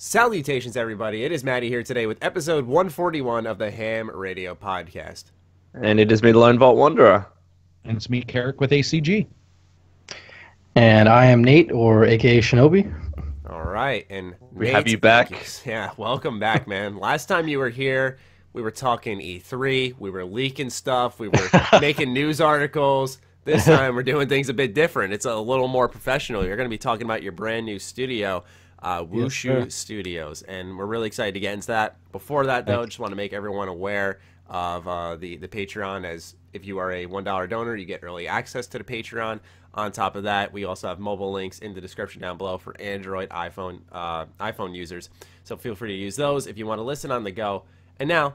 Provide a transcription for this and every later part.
Salutations, everybody. It is Matty here today with episode 141 of the H.A.M Radio Podcast. And it is me, the LoneVaultWanderer. And it's me, Karak, with ACG. And I am Nate, or a.k.a. Shinobi. All right. And we Nate, have you back. Yeah, welcome back, man. Last time you were here, we were talking E3. We were leaking stuff. We were making news articles. This time, we're doing things a bit different. It's a little more professional. You're going to be talking about your brand new studio, Wushu Studios, and we're really excited to get into that. Before that, though, just want to make everyone aware of the Patreon, as if you are a $1 donor, you get early access to the Patreon. On top of that, we also have mobile links in the description down below for Android, iPhone users, so feel free to use those if you want to listen on the go. And now,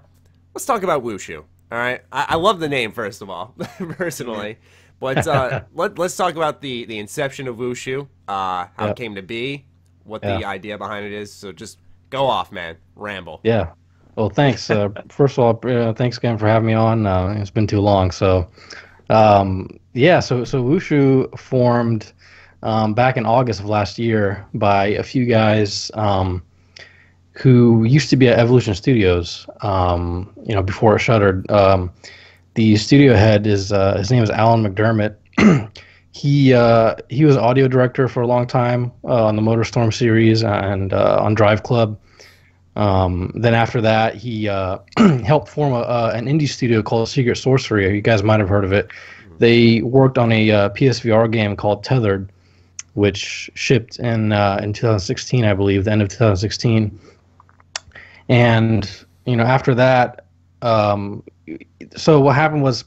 let's talk about Wushu. All right, I love the name, first of all, personally. But let's talk about the inception of Wushu, how it came to be, what the idea behind it is. So just go off, man. Ramble. Yeah. Well, thanks. First of all, thanks again for having me on. It's been too long. So, so Wushu formed back in August of last year by a few guys who used to be at Evolution Studios, before it shuttered. The studio head is his name is Alan McDermott. He was audio director for a long time on the MotorStorm series and on Drive Club. Then after that, he helped form an indie studio called Secret Sorcery. You guys might have heard of it. They worked on a PSVR game called Tethered, which shipped in 2016, I believe, the end of 2016. And after that, so what happened was,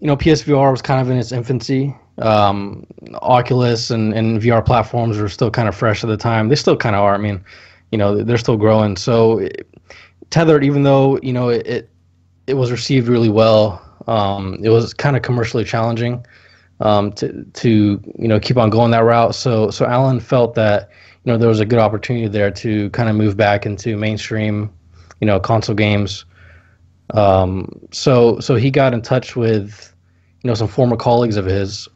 PSVR was kind of in its infancy. Oculus and VR platforms were still kind of fresh at the time. They still kind of are. I mean, they're still growing. So Tethered, even though it was received really well, it was kind of commercially challenging to keep on going that route. So Alan felt that there was a good opportunity there to kind of move back into mainstream console games. So he got in touch with some former colleagues of his,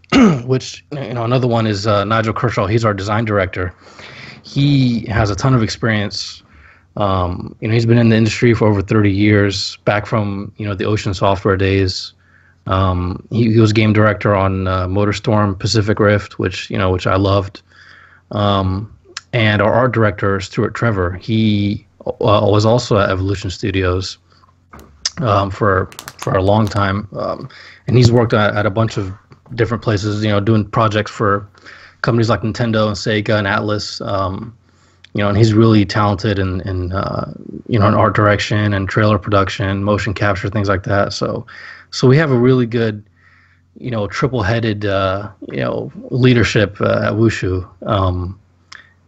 which another one is Nigel Kershaw. He's our design director. He has a ton of experience. He's been in the industry for over 30 years, back from the Ocean Software days. He was game director on MotorStorm, Pacific Rift, which I loved. And our art director, Stuart Trevor, he was also at Evolution Studios for a long time, and he's worked at a bunch of different places, doing projects for companies like Nintendo and Sega and Atlas, and he's really talented in art direction and trailer production, motion capture, things like that. So we have a really good, triple-headed, leadership at Wushu,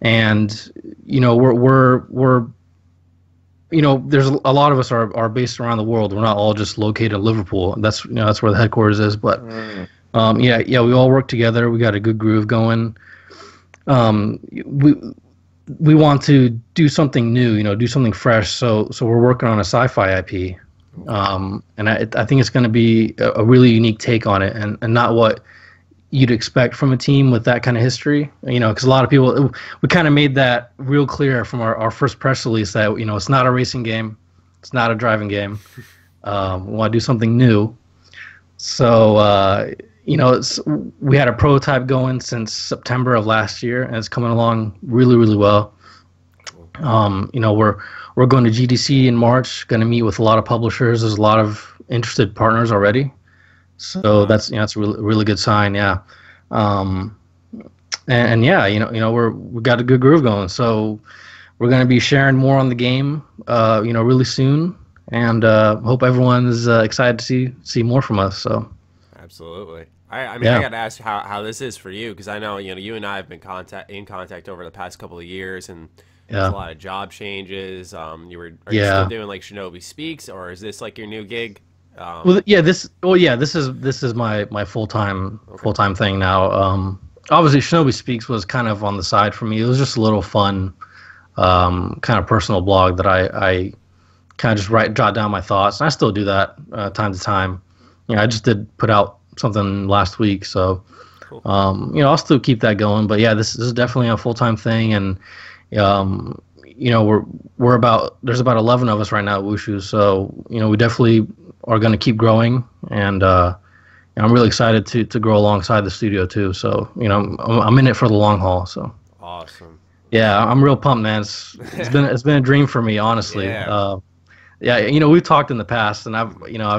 and we're there's a lot of us are based around the world. We're not all just located in Liverpool. That's that's where the headquarters is. But we all work together. We got a good groove going. We want to do something new, do something fresh. So we're working on a sci-fi IP, and I think it's going to be a really unique take on it, and not what you'd expect from a team with that kind of history, because a lot of people, we kind of made that real clear from our first press release that, it's not a racing game, it's not a driving game, we want to do something new. So, we had a prototype going since September of last year, and it's coming along really, really well. We're going to GDC in March, going to meet with a lot of publishers. There's a lot of interested partners already. So that's a really good sign, yeah. We got a good groove going. So we're going to be sharing more on the game, really soon, and hope everyone's excited to see more from us. So absolutely. I got to ask how this is for you, because I know you and I have been in contact over the past couple of years, and there's a lot of job changes. Are you still doing like Shinobi Speaks, or is this like your new gig? This is my full-time thing now. Obviously Shinobi Speaks was kind of on the side for me. It was just a little fun kind of personal blog that I kind of just jot down my thoughts, and I still do that time to time. I just did put out something last week, so cool. I'll still keep that going. But yeah, this is definitely a full-time thing, and there's about 11 of us right now at Wushu, so we definitely are going to keep growing, and I'm really excited to grow alongside the studio too. So I'm in it for the long haul. So awesome. Yeah, I'm real pumped, man. It's been a dream for me, honestly. Yeah. We've talked in the past, and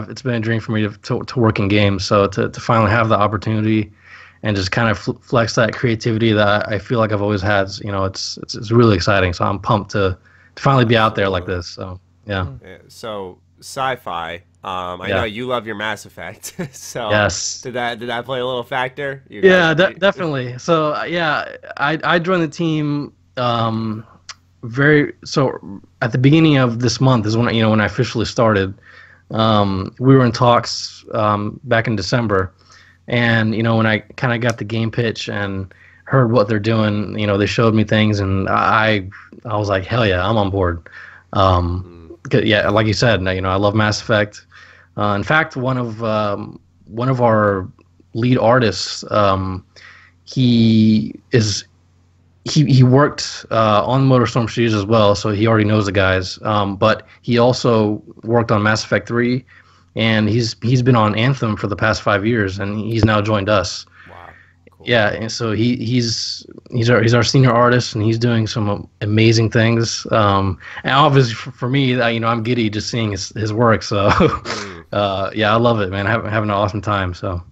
it's been a dream for me to work in games. So to finally have the opportunity and just kind of flex that creativity that I feel like I've always had, it's really exciting. So I'm pumped to finally be out there like this. So yeah. So sci-fi. I know you love your Mass Effect. So yes. Did that play a little factor? Definitely. So I joined the team at the beginning of this month is when I officially started. We were in talks back in December, and when I kind of got the game pitch and heard what they're doing, they showed me things, and I was like, hell yeah, I'm on board. Yeah, like you said, I love Mass Effect. In fact, one of our lead artists, he worked on Motorstorm Studios as well, so he already knows the guys. But he also worked on Mass Effect 3, and he's been on Anthem for the past 5 years, and he's now joined us. Wow. Cool. Yeah, and so he's our senior artist, and he's doing some amazing things. And obviously for me, I'm giddy just seeing his work. So yeah, I love it, man. Having an awesome time. So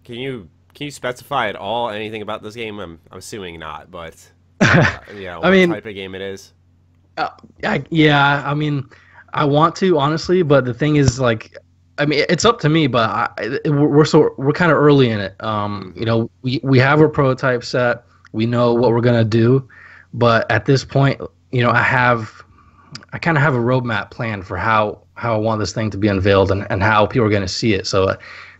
can you specify at all anything about this game? I'm assuming not, but what type of game it is? I want to, honestly, but the thing is, it's up to me, but we're kind of early in it. We have a prototype set. We know what we're gonna do, but at this point, I kind of have a roadmap plan for how I want this thing to be unveiled and how people are gonna see it. So,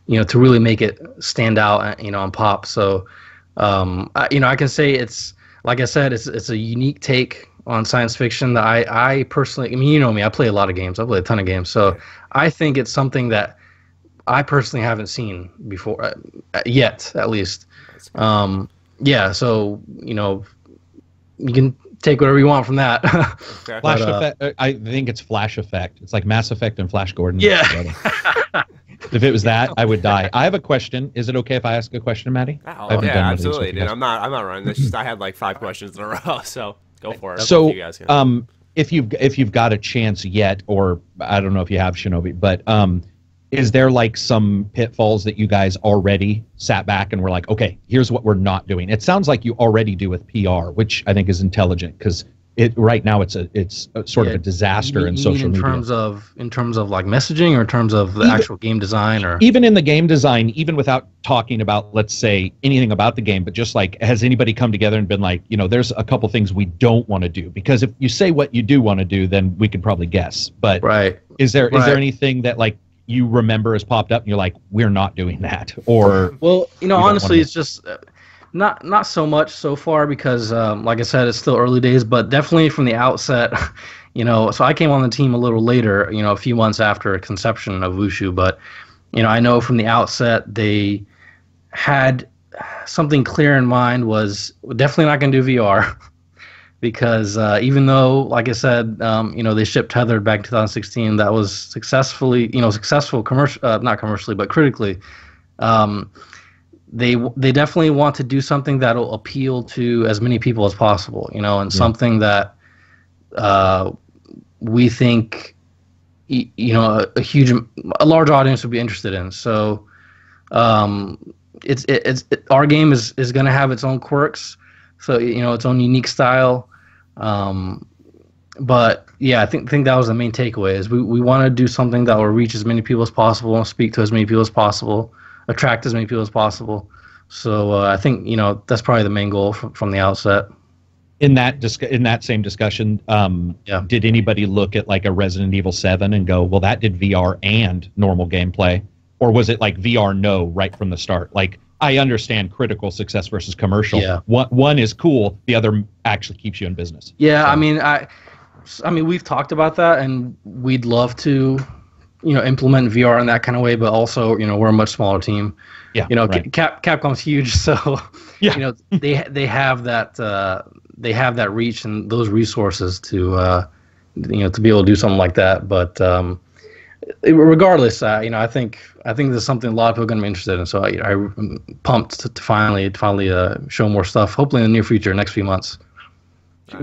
to really make it stand out, and pop. So, I can say it's, like I said, it's a unique take on science fiction that I personally, you know me, I play a lot of games. I play a ton of games. So I think it's something that I personally haven't seen before, yet, at least. Yeah, so, you can take whatever you want from that. Okay. Flash effect. I think it's Flash Effect. It's like Mass Effect and Flash Gordon. Yeah. If it was that, I would die. I have a question. Is it okay if I ask a question, Matty? Oh, yeah, absolutely, dude. I'm not running this. I had like 5 questions in a row, so go for it. So, if you've got a chance yet, or I don't know if you have, Shinobi, but is there like some pitfalls that you guys already sat back and were like, okay, here's what we're not doing? It sounds like you already do with PR, which I think is intelligent, because right now it's a sort of a disaster in social media. In terms of like messaging, or in terms of the actual game design, or even in the game design, even without talking about, let's say, anything about the game, but just like, has anybody come together and been like, there's a couple things we don't want to do? Because if you say what you do want to do, then we could probably guess. But is there anything that like you remember has popped up and you're like, we're not doing that? Or honestly, it's just not so much so far, because like I said, it's still early days, but definitely from the outset, so I came on the team a little later, a few months after conception of Wushu, but I know from the outset they had something clear in mind, was definitely not going to do VR. Because even though, like I said, they shipped Tethered back in 2016, that was successful not commercially, but critically. They definitely want to do something that'll appeal to as many people as possible, and something that we think, a large audience would be interested in. So, our game is going to have its own quirks. So, its own unique style. But yeah, I think that was the main takeaway, is we want to do something that will reach as many people as possible, and speak to as many people as possible, attract as many people as possible. So I think, that's probably the main goal from the outset. In that same discussion, did anybody look at like a Resident Evil 7 and go, well, that did VR and normal gameplay? Or was it like VR no right from the start? Like, I understand critical success versus commercial. Yeah. One is cool, the other actually keeps you in business. Yeah, so. I mean, we've talked about that, and we'd love to, implement VR in that kind of way, but also, we're a much smaller team. Yeah, right. Capcom's huge, so they have that they have that reach and those resources to to be able to do something like that. But regardless, I think there's something a lot of people are going to be interested in. So I'm pumped to finally show more stuff. Hopefully in the near future, next few months.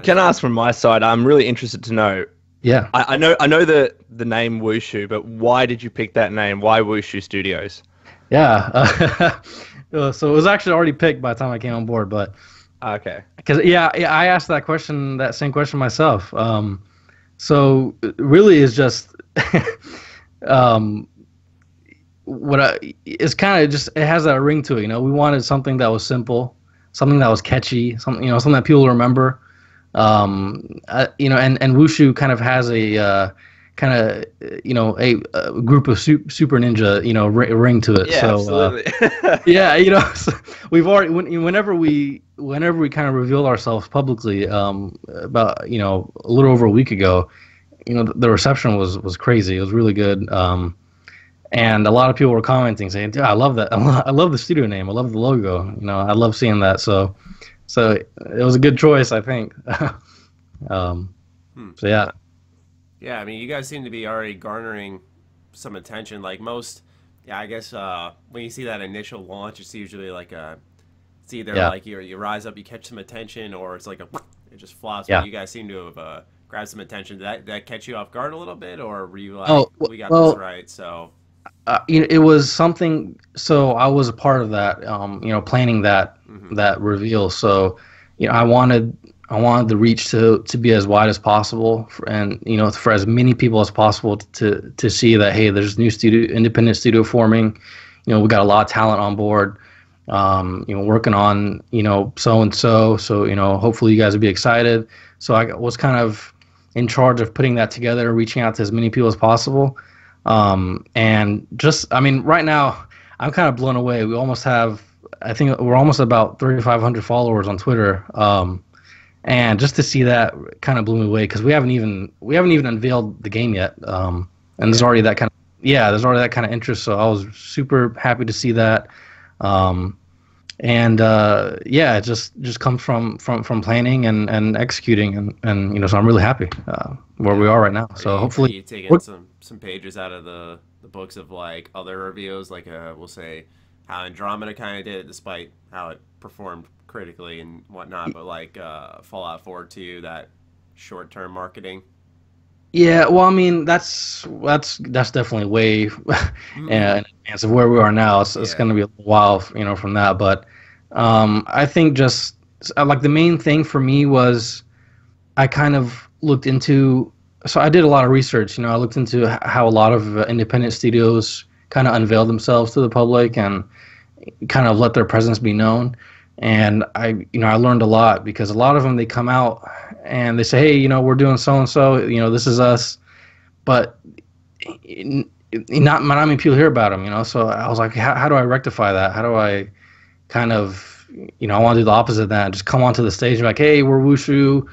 Can I ask from my side? I'm really interested to know. Yeah, I know the name Wushu, but why did you pick that name? Why Wushu Studios? Yeah. So it was actually already picked by the time I came on board, but okay. Because I asked that same question myself. So it really is just it's kind of just, it has that ring to it. We wanted something that was simple, something that was catchy, something that people remember. And Wushu kind of has a a group of super ninja ring to it. Yeah, so absolutely. So we've already whenever we kind of revealed ourselves publicly about a little over a week ago, the reception was crazy. It was really good. And a lot of people were commenting saying, "Dude, I love that. I love the studio name. I love the logo. I love seeing that." So it was a good choice, I think. So yeah. Yeah, I mean, you guys seem to be already garnering some attention. Like most, I guess when you see that initial launch, it's usually like it's either like you rise up, you catch some attention, or it's like it just flops. Yeah. But you guys seem to have grabbed some attention. Did that catch you off guard a little bit, or were you like, we got this right? So it was something. So I was a part of that. Planning that that reveal. So I wanted the reach to be as wide as possible, and for as many people as possible to see that, hey, there's new independent studio forming. We got a lot of talent on board. Working on so and so. So hopefully you guys will be excited. So I was kind of in charge of putting that together, reaching out to as many people as possible. And just, I mean, right now I'm kind of blown away. I think we're almost about 3,500 followers on Twitter. And just to see that kind of blew me away, because we haven't even unveiled the game yet. And there's already that kind of interest. So I was super happy to see that. It just comes from planning and executing, and so I'm really happy where we are right now. So hopefully you taking some pages out of the books of like other reviews, like we'll say how Andromeda kind of did it, despite how it performed critically and whatnot, but like Fallout 4 too, that short-term marketing. Yeah, well, I mean, that's definitely way in advance of where we are now. It's going to be a while, from that. But I think just like the main thing for me was I kind of looked into. So I did a lot of research. I looked into how a lot of independent studios kind of unveil themselves to the public and kind of let their presence be known. And I learned a lot, because a lot of them, they come out and they say, hey, we're doing so-and-so, this is us. But not many people hear about them, So I was like, how do I rectify that? How do I kind of, I want to do the opposite of that. Just come onto the stage and be like, hey, we're Wushu.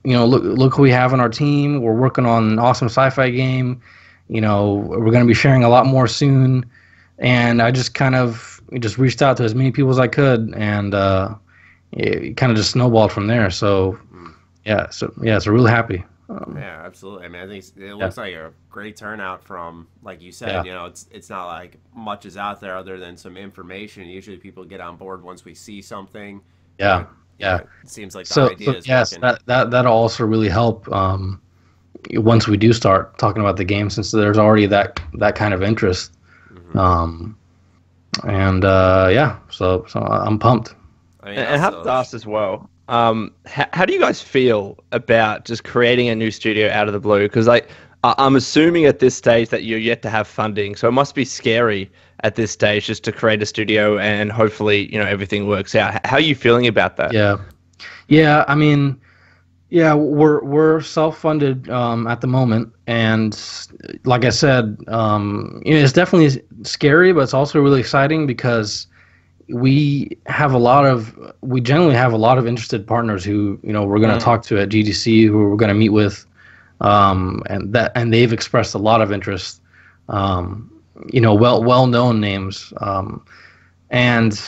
Look who we have on our team. We're working on an awesome sci-fi game. We're going to be sharing a lot more soon. And I just kind of reached out to as many people as I could, and it kind of just snowballed from there. So, so really happy. Yeah, absolutely. I mean, I think it looks like a great turnout from, like you said, it's not like much is out there other than some information. Usually people get on board once we see something. Yeah. It seems like the idea is working. That'll also really help once we do start talking about the game, since there's already that kind of interest. So I'm pumped. I mean, and I have to ask as well, how do you guys feel about just creating a new studio out of the blue? Because I'm assuming at this stage that you're yet to have funding, so it must be scary at this stage just to create a studio and hopefully everything works out. How are you feeling about that? Yeah. I mean, we're self-funded at the moment, and like I said, it's definitely scary, but it's also really exciting, because we generally have a lot of interested partners who we're going to talk to at GDC, who we're going to meet with, and they've expressed a lot of interest. Well-known names, and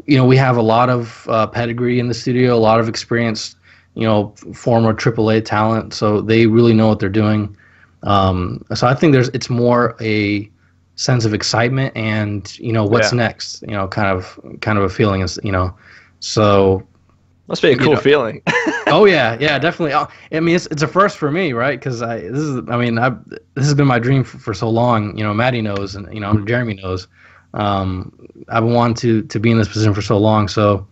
we have a lot of pedigree in the studio, a lot of experience, former AAA talent, so they really know what they're doing. So I think it's more a sense of excitement and what's next, kind of a feeling is so must be a cool feeling. Oh yeah, definitely. I mean, it's a first for me, right? Because this has been my dream for so long. Matty knows, and Jeremy knows. I've been wanting to be in this position for so long, so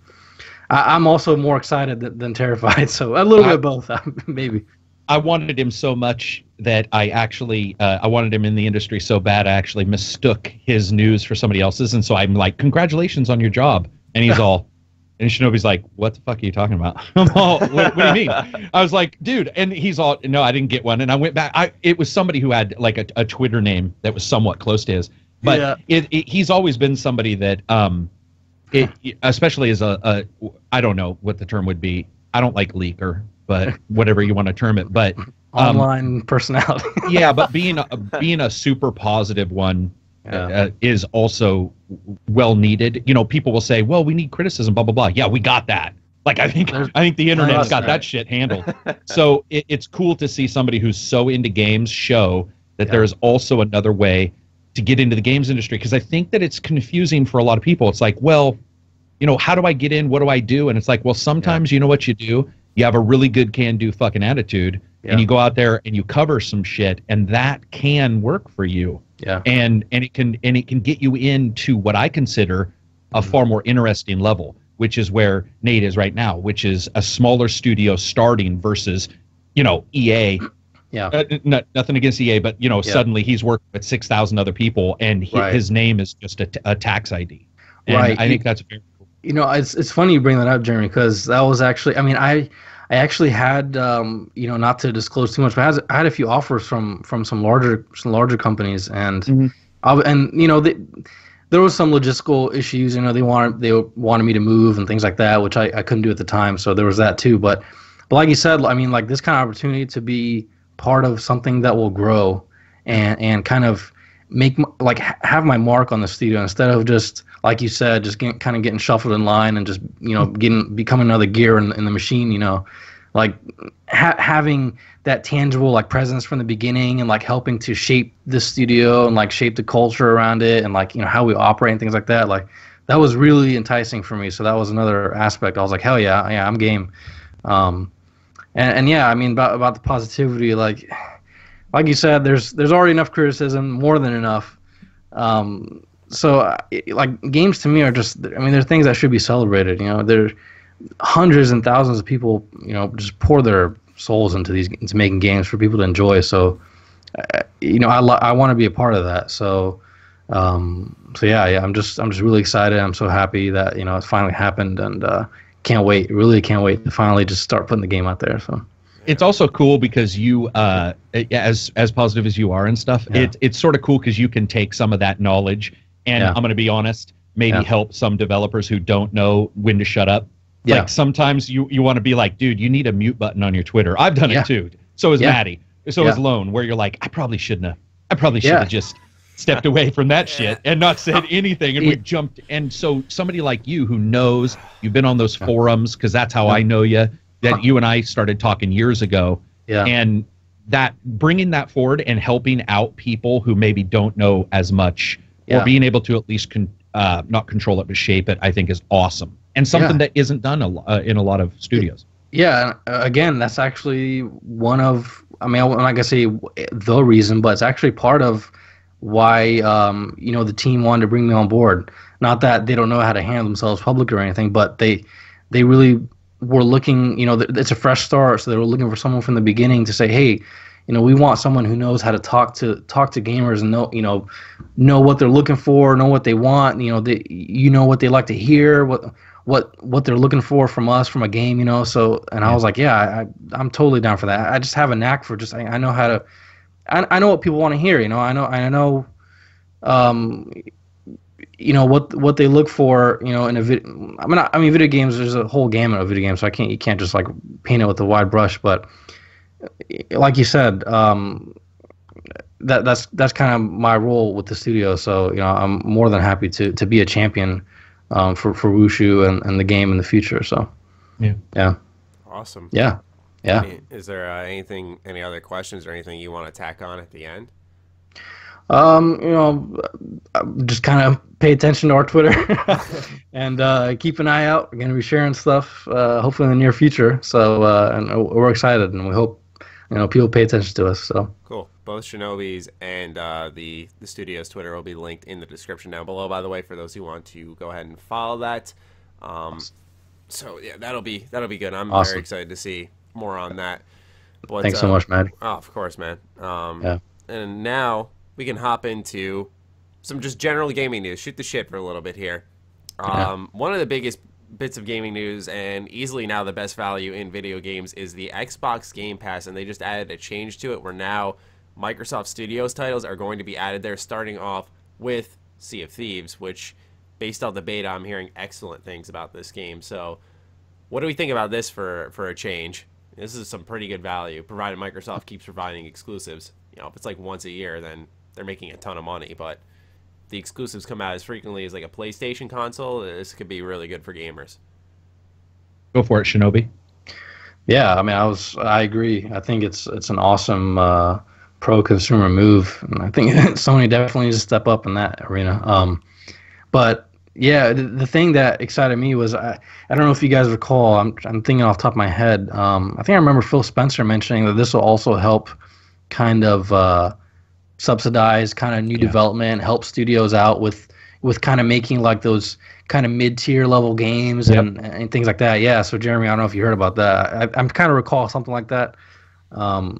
I'm also more excited than terrified. So a little bit of both, maybe. I wanted him so much that I actually I wanted him in the industry so bad I actually mistook his news for somebody else's, and so I'm like, "Congratulations on your job," and he's all, and Shinobi's like, "What the fuck are you talking about?" I'm all, what do you mean? I was like, "Dude," and he's all, "No, I didn't get one," and I went back. It was somebody who had like a Twitter name that was somewhat close to his, but he's always been somebody that especially as a I don't know what the term would be. I don't like leaker, but whatever you want to term it. But online personality. Yeah, but being a super positive one is also well needed. People will say, "Well, we need criticism, blah blah blah." Yeah, we got that. Like I think the internet's got that shit handled. So it's cool to see somebody who's so into games show that there is also another way to get into the games industry, because I think that it's confusing for a lot of people. It's like, well, how do I get in? What do I do? And it's like, well, sometimes you know what you do. You have a really good can-do fucking attitude, and you go out there and you cover some shit, and that can work for you. Yeah. And it can get you into what I consider a far more interesting level, which is where Nate is right now, which is a smaller studio starting versus, EA. Yeah. Nothing against EA, but suddenly he's working with 6,000 other people, and his name is just a tax ID. And I think that's very cool. It's funny you bring that up, Jeremy, because that was actually, I actually had, not to disclose too much, but I had a few offers from some larger companies, and there was some logistical issues. They wanted me to move and things like that, which I couldn't do at the time. So there was that too. But like you said, like this kind of opportunity to be part of something that will grow and kind of have my mark on the studio, instead of just, like you said, just getting shuffled in line and just becoming another gear in the machine. Having that tangible presence from the beginning, and helping to shape the studio and shape the culture around it, and how we operate and things like that. That was really enticing for me. So that was another aspect. I was like, hell yeah, I'm game. And yeah, about the positivity, like you said, there's already enough criticism, more than enough. So games to me are just, they're things that should be celebrated. There hundreds and thousands of people, just pour their souls into making games for people to enjoy. So, I want to be a part of that. So, I'm just really excited. I'm so happy that it finally happened, and really can't wait to finally just start putting the game out there. So. It's also cool because you, as positive as you are and stuff, it's sort of cool because you can take some of that knowledge and, I'm going to be honest, maybe help some developers who don't know when to shut up. Yeah. Sometimes you want to be like, dude, you need a mute button on your Twitter. I've done it too. So is Matty. So is Lone, where you're like, I probably shouldn't have. I probably should have just stepped away from that shit and not said anything. And we've jumped. And so somebody like you who knows, you've been on those forums, because that's how I know you, that you and I started talking years ago. Yeah. And that bringing that forward and helping out people who maybe don't know as much, or being able to at least not control it but shape it, I think is awesome, and something that isn't done in a lot of studios. Yeah, again, that's actually one of, I'm not gonna say the reason, but it's actually part of why the team wanted to bring me on board. Not that they don't know how to handle themselves public or anything, but they really were looking. It's a fresh start, so they were looking for someone from the beginning to say, hey, we want someone who knows how to talk to gamers and know what they're looking for, know what they want, what they like to hear, what they're looking for from us, from a game, So, and I was like, I'm totally down for that. I just have a knack for I know how to, I know what people want to hear, I know what they look for, in a video. Video games, there's a whole gamut of video games, so you can't just paint it with a wide brush, but like you said, that's kind of my role with the studio. So I'm more than happy to be a champion for Wushu and the game in the future. So yeah. Awesome. Yeah. Is there any other questions or anything you want to tack on at the end? Just kind of pay attention to our Twitter and keep an eye out. We're going to be sharing stuff hopefully in the near future. So and we're excited, and we hope people pay attention to us. So cool. Both Shinobi's and the studio's Twitter will be linked in the description down below, by the way, for those who want to go ahead and follow that. So yeah, that'll be good. I'm very excited to see more on that. But, thanks so much, Matt. Oh, of course, man. And now we can hop into some just general gaming news. Shoot the shit for a little bit here. One of the biggest bits of gaming news, and easily now the best value in video games, is the Xbox Game Pass, and they just added a change to it where now Microsoft Studios titles are going to be added there, starting off with Sea of Thieves, which, based on the beta, I'm hearing excellent things about this game. So what do we think about this for a change? This is some pretty good value, provided Microsoft keeps providing exclusives. If it's like once a year, then they're making a ton of money, but if the exclusives come out as frequently as like a PlayStation console, this could be really good for gamers. Go for it, Shinobi. Yeah, I mean, I agree. I think it's an awesome pro-consumer move, and I think Sony definitely needs to step up in that arena. But yeah, the thing that excited me was I don't know if you guys recall. I'm thinking off the top of my head. I think I remember Phil Spencer mentioning that this will also help kind of subsidize kind of new development, help studios out with kind of making like those kind of mid-tier level games and things like that. Yeah. So Jeremy, I don't know if you heard about that. I'm kind of recall something like that.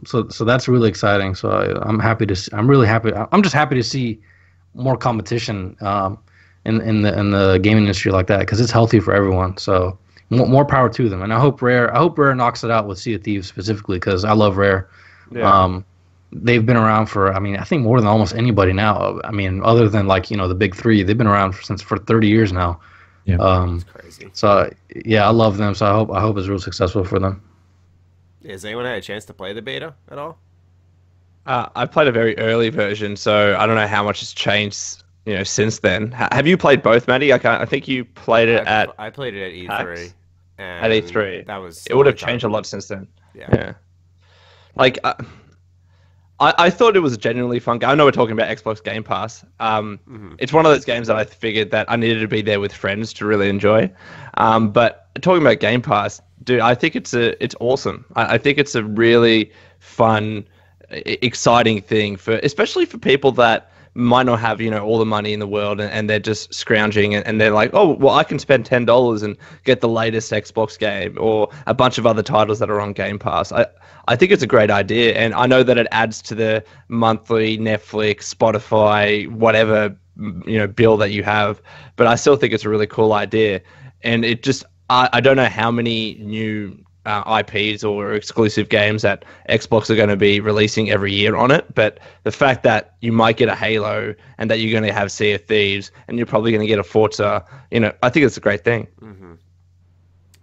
So that's really exciting. So I'm happy to. I'm really happy. I'm just happy to see more competition in the gaming industry like that, because it's healthy for everyone. So more power to them. And I hope Rare knocks it out with Sea of Thieves specifically, because I love Rare. Yeah. They've been around for, I think more than almost anybody now. I mean, other than the big three, they've been around for 30 years now. Yeah, that's crazy. So yeah, I love them. So I hope it's real successful for them. Has anyone had a chance to play the beta at all? I played a very early version, so I don't know how much has changed, since then. Have you played both, Matty? I think you played it I played it at E3. At E3, that was. It would have changed a lot since then. Yeah. Like, I thought it was a genuinely fun game. I know we're talking about Xbox Game Pass. It's one of those games that I figured that I needed to be there with friends to really enjoy. But talking about Game Pass, dude, I think it's awesome. I think it's a really fun, exciting thing especially for people that might not have all the money in the world, and they're just scrounging, and they're like, oh well, I can spend $10 and get the latest Xbox game or a bunch of other titles that are on Game Pass. I think it's a great idea, and I know that it adds to the monthly Netflix, Spotify, whatever bill that you have, but I still think it's a really cool idea. And it just I don't know how many new IPs or exclusive games that Xbox are going to be releasing every year on it, but the fact that you might get a Halo and that you're going to have Sea of Thieves and you're probably going to get a Forza, I think it's a great thing.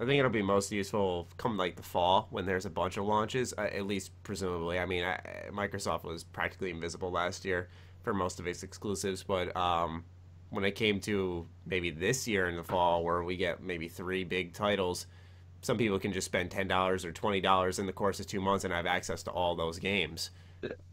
I think it'll be most useful come like the fall when there's a bunch of launches, at least presumably. I mean, Microsoft was practically invisible last year for most of its exclusives, but when it came to maybe this year in the fall where we get maybe 3 big titles, some people can just spend $10 or $20 in the course of 2 months and have access to all those games.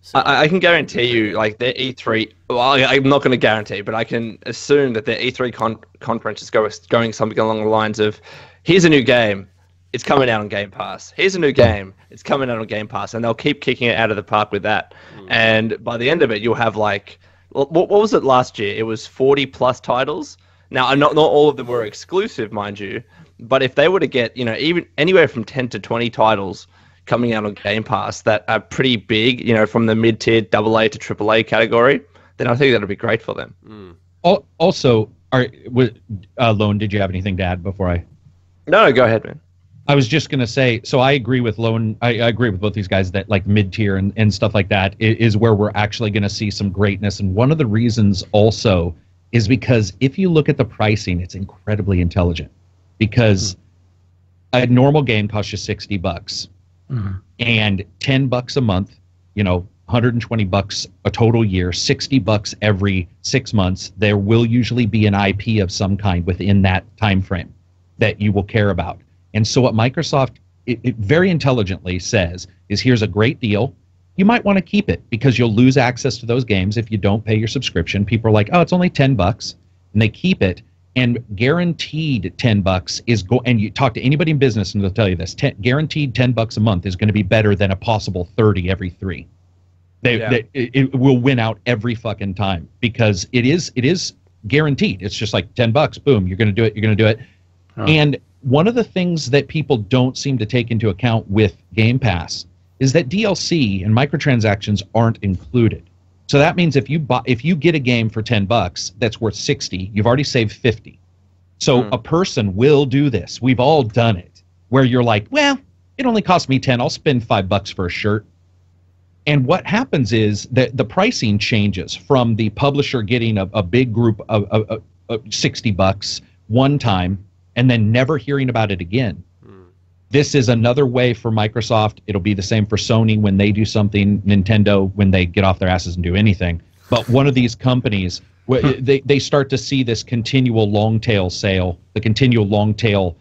So, I can guarantee you, like, their E3... Well, I'm not going to guarantee, but I can assume that their E3 conference is going something along the lines of, here's a new game, it's coming out on Game Pass. Here's a new game, it's coming out on Game Pass. And they'll keep kicking it out of the park with that. And by the end of it, you'll have, like... What was it last year? It was 40-plus titles. Now, not all of them were exclusive, mind you. But if they were to get, even anywhere from 10 to 20 titles coming out on Game Pass that are pretty big, from the mid-tier AA to AAA category, then I think that'll be great for them. Also, Lone, did you have anything to add before I... No, go ahead, man. I was just going to say, so I agree with Lone. I agree with both these guys that like mid-tier and stuff like that is where we're actually going to see some greatness. And one of the reasons also is because if you look at the pricing, it's incredibly intelligent. Because a normal game costs you $60, and $10 a month, $120 a total year, $60 every 6 months. There will usually be an IP of some kind within that time frame that you will care about. And so what Microsoft it very intelligently says is, here's a great deal. You might want to keep it because you'll lose access to those games if you don't pay your subscription. People are like, oh, it's only $10, and they keep it. And guaranteed $10 is and you talk to anybody in business and they'll tell you this, guaranteed $10 a month is going to be better than a possible 30 every 3. It will win out every fucking time because it is guaranteed. It's just like $10, boom, you're going to do it. You're going to do it. Oh. And one of the things that people don't seem to take into account with Game Pass is that DLC and microtransactions aren't included. So that means if you get a game for $10 that's worth 60, you've already saved 50. So a person will do this. We've all done it, where you're like, well, it only cost me 10. I'll spend $5 for a shirt. And what happens is that the pricing changes from the publisher getting a big group of $60 one time and then never hearing about it again. This is another way for Microsoft. It'll be the same for Sony when they do something, Nintendo when they get off their asses and do anything. But one of these companies, they start to see this continual long tail sale, the continual long tail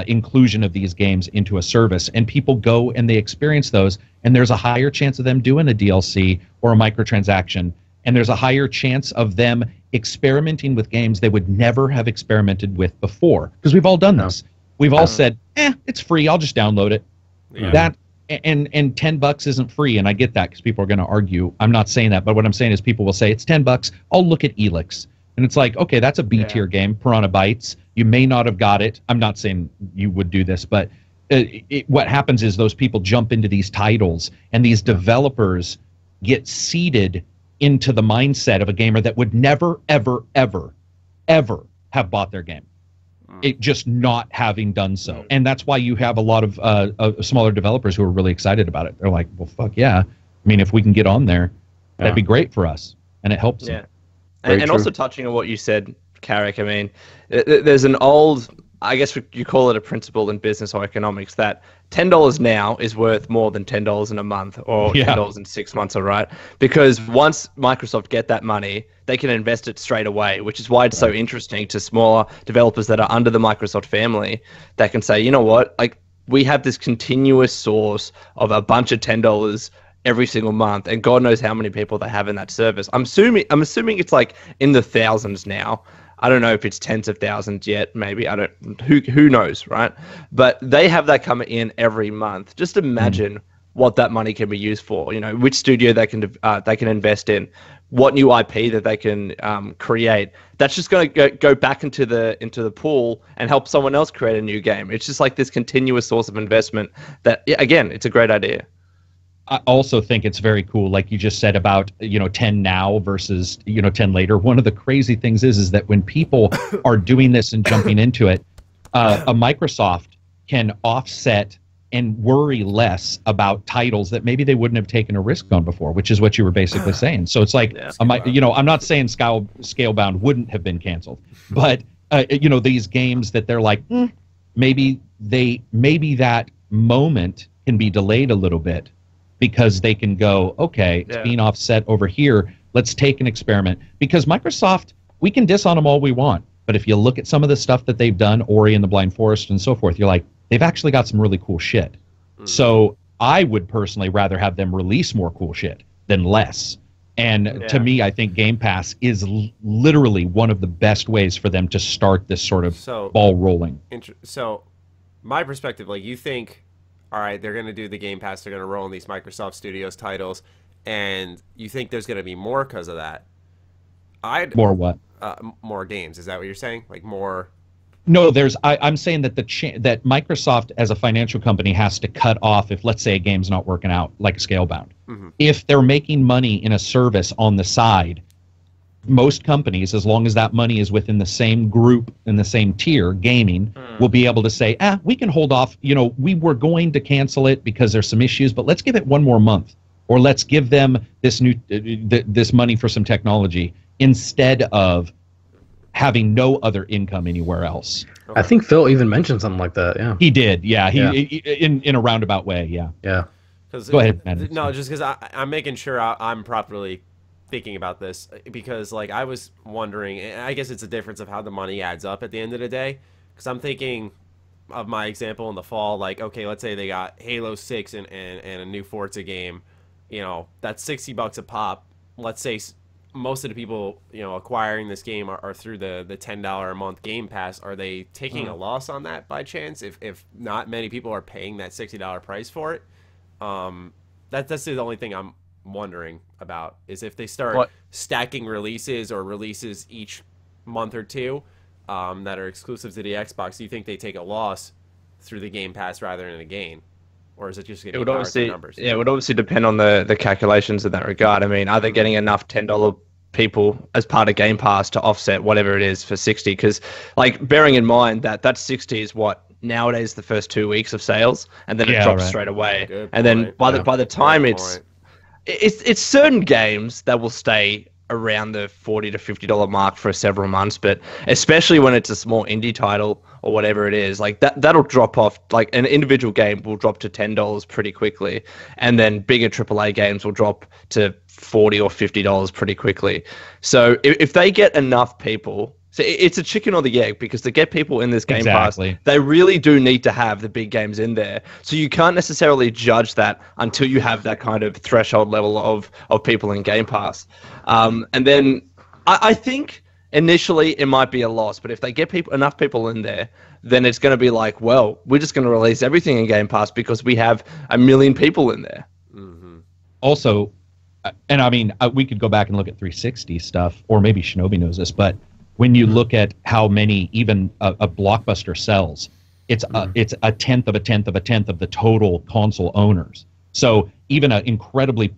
inclusion of these games into a service. And people go and they experience those, and there's a higher chance of them doing a DLC or a microtransaction. And there's a higher chance of them experimenting with games they would never have experimented with before. Because we've all done this. We've all said, it's free, I'll just download it. Yeah. That and $10 isn't free, and I get that because people are going to argue. I'm not saying that, but what I'm saying is people will say, it's $10, I'll look at Elix. And it's like, okay, that's a B-tier game, Piranha Bytes. You may not have got it. I'm not saying you would do this, but what happens is those people jump into these titles, and these developers get seeded into the mindset of a gamer that would never, ever, ever, ever have bought their game. It just not having done so. And that's why you have a lot of smaller developers who are really excited about it. They're like, well, fuck yeah. I mean, if we can get on there, that'd be great for us. And it helps them. And also touching on what you said, Karak, I mean, there's an old, I guess you call it a principle in business or economics, that $10 now is worth more than $10 in a month or $10 in 6 months, all right? Because once Microsoft get that money, they can invest it straight away, which is why it's so interesting to smaller developers that are under the Microsoft family that can say, you know what, like we have this continuous source of a bunch of $10 every single month, and God knows how many people they have in that service. I'm assuming it's like in the thousands now. I don't know if it's tens of thousands yet. Maybe I don't. Who knows, right? But they have that coming in every month. Just imagine what that money can be used for. You know, which studio they can invest in, what new IP that they can create. That's just going to go back into the pool and help someone else create a new game. It's just like this continuous source of investment. That again, it's a great idea. I also think it's very cool, like you just said about 10 now versus 10 later. One of the crazy things is that when people are doing this and jumping into it, a Microsoft can offset and worry less about titles that maybe they wouldn't have taken a risk on before, which is what you were basically saying. So it's like, I'm not saying Scalebound wouldn't have been canceled, but these games that they're like, maybe that moment can be delayed a little bit. Because they can go, okay, it's being offset over here. Let's take an experiment. Because Microsoft, we can diss on them all we want. But if you look at some of the stuff that they've done, Ori and the Blind Forest and so forth, you're like, they've actually got some really cool shit. So I would personally rather have them release more cool shit than less. And to me, I think Game Pass is literally one of the best ways for them to start this sort of ball rolling. So my perspective, like you think, all right, they're going to do the Game Pass, they're going to roll in these Microsoft Studios titles, and you think there's going to be more because of that. More what? More games. Is that what you're saying? Like more? No, I'm saying that that Microsoft as a financial company has to cut off if, let's say, a game's not working out, like Scalebound. If they're making money in a service on the side, most companies, as long as that money is within the same group in the same tier, gaming, will be able to say, we can hold off. We were going to cancel it because there's some issues, but let's give it one more month, or let's give them this this money for some technology instead of having no other income anywhere else. I think Phil even mentioned something like that. Yeah, he did. Yeah, he in a roundabout way. Yeah. Go ahead, Matt. No, just because I'm making sure I'm properly thinking about this, because like I was wondering, and I guess it's a difference of how the money adds up at the end of the day, because I'm thinking of my example in the fall, like, okay, let's say they got Halo 6 and a new Forza game, you know, that's $60 a pop. Let's say most of the people, you know, acquiring this game are through the $10 a month Game Pass. Are they taking a loss on that by chance? If not many people are paying that $60 price for it, that's the only thing I'm wondering about, is if they start stacking releases or releases each month or two that are exclusive to the Xbox. Do you think they take a loss through the Game Pass rather than a gain? Or is it just going to be powered by numbers? Yeah, it would obviously depend on the calculations in that regard. I mean, are they getting enough $10 people as part of Game Pass to offset whatever it is for 60? Because, like, bearing in mind that 60 is what nowadays the first 2 weeks of sales, and then it drops straight away. Good and point. Then by the time it's certain games that will stay around the $40 to $50 mark for several months, but especially when it's a small indie title or whatever it is, like that'll drop off. Like an individual game will drop to $10 pretty quickly, and then bigger AAA games will drop to $40 or $50 pretty quickly. So if they get enough people, so it's a chicken or the egg, because to get people in this Game Pass, they really do need to have the big games in there. So you can't necessarily judge that until you have that kind of threshold level of people in Game Pass. And then I think initially it might be a loss, but if they get enough people in there, then it's going to be like, well, we're just going to release everything in Game Pass because we have 1 million people in there. Mm-hmm. Also, and I mean, we could go back and look at 360 stuff, or maybe Shinobi knows this, but when you look at how many even a Blockbuster sells, it's a tenth of a tenth of a tenth of the total console owners. So even an incredibly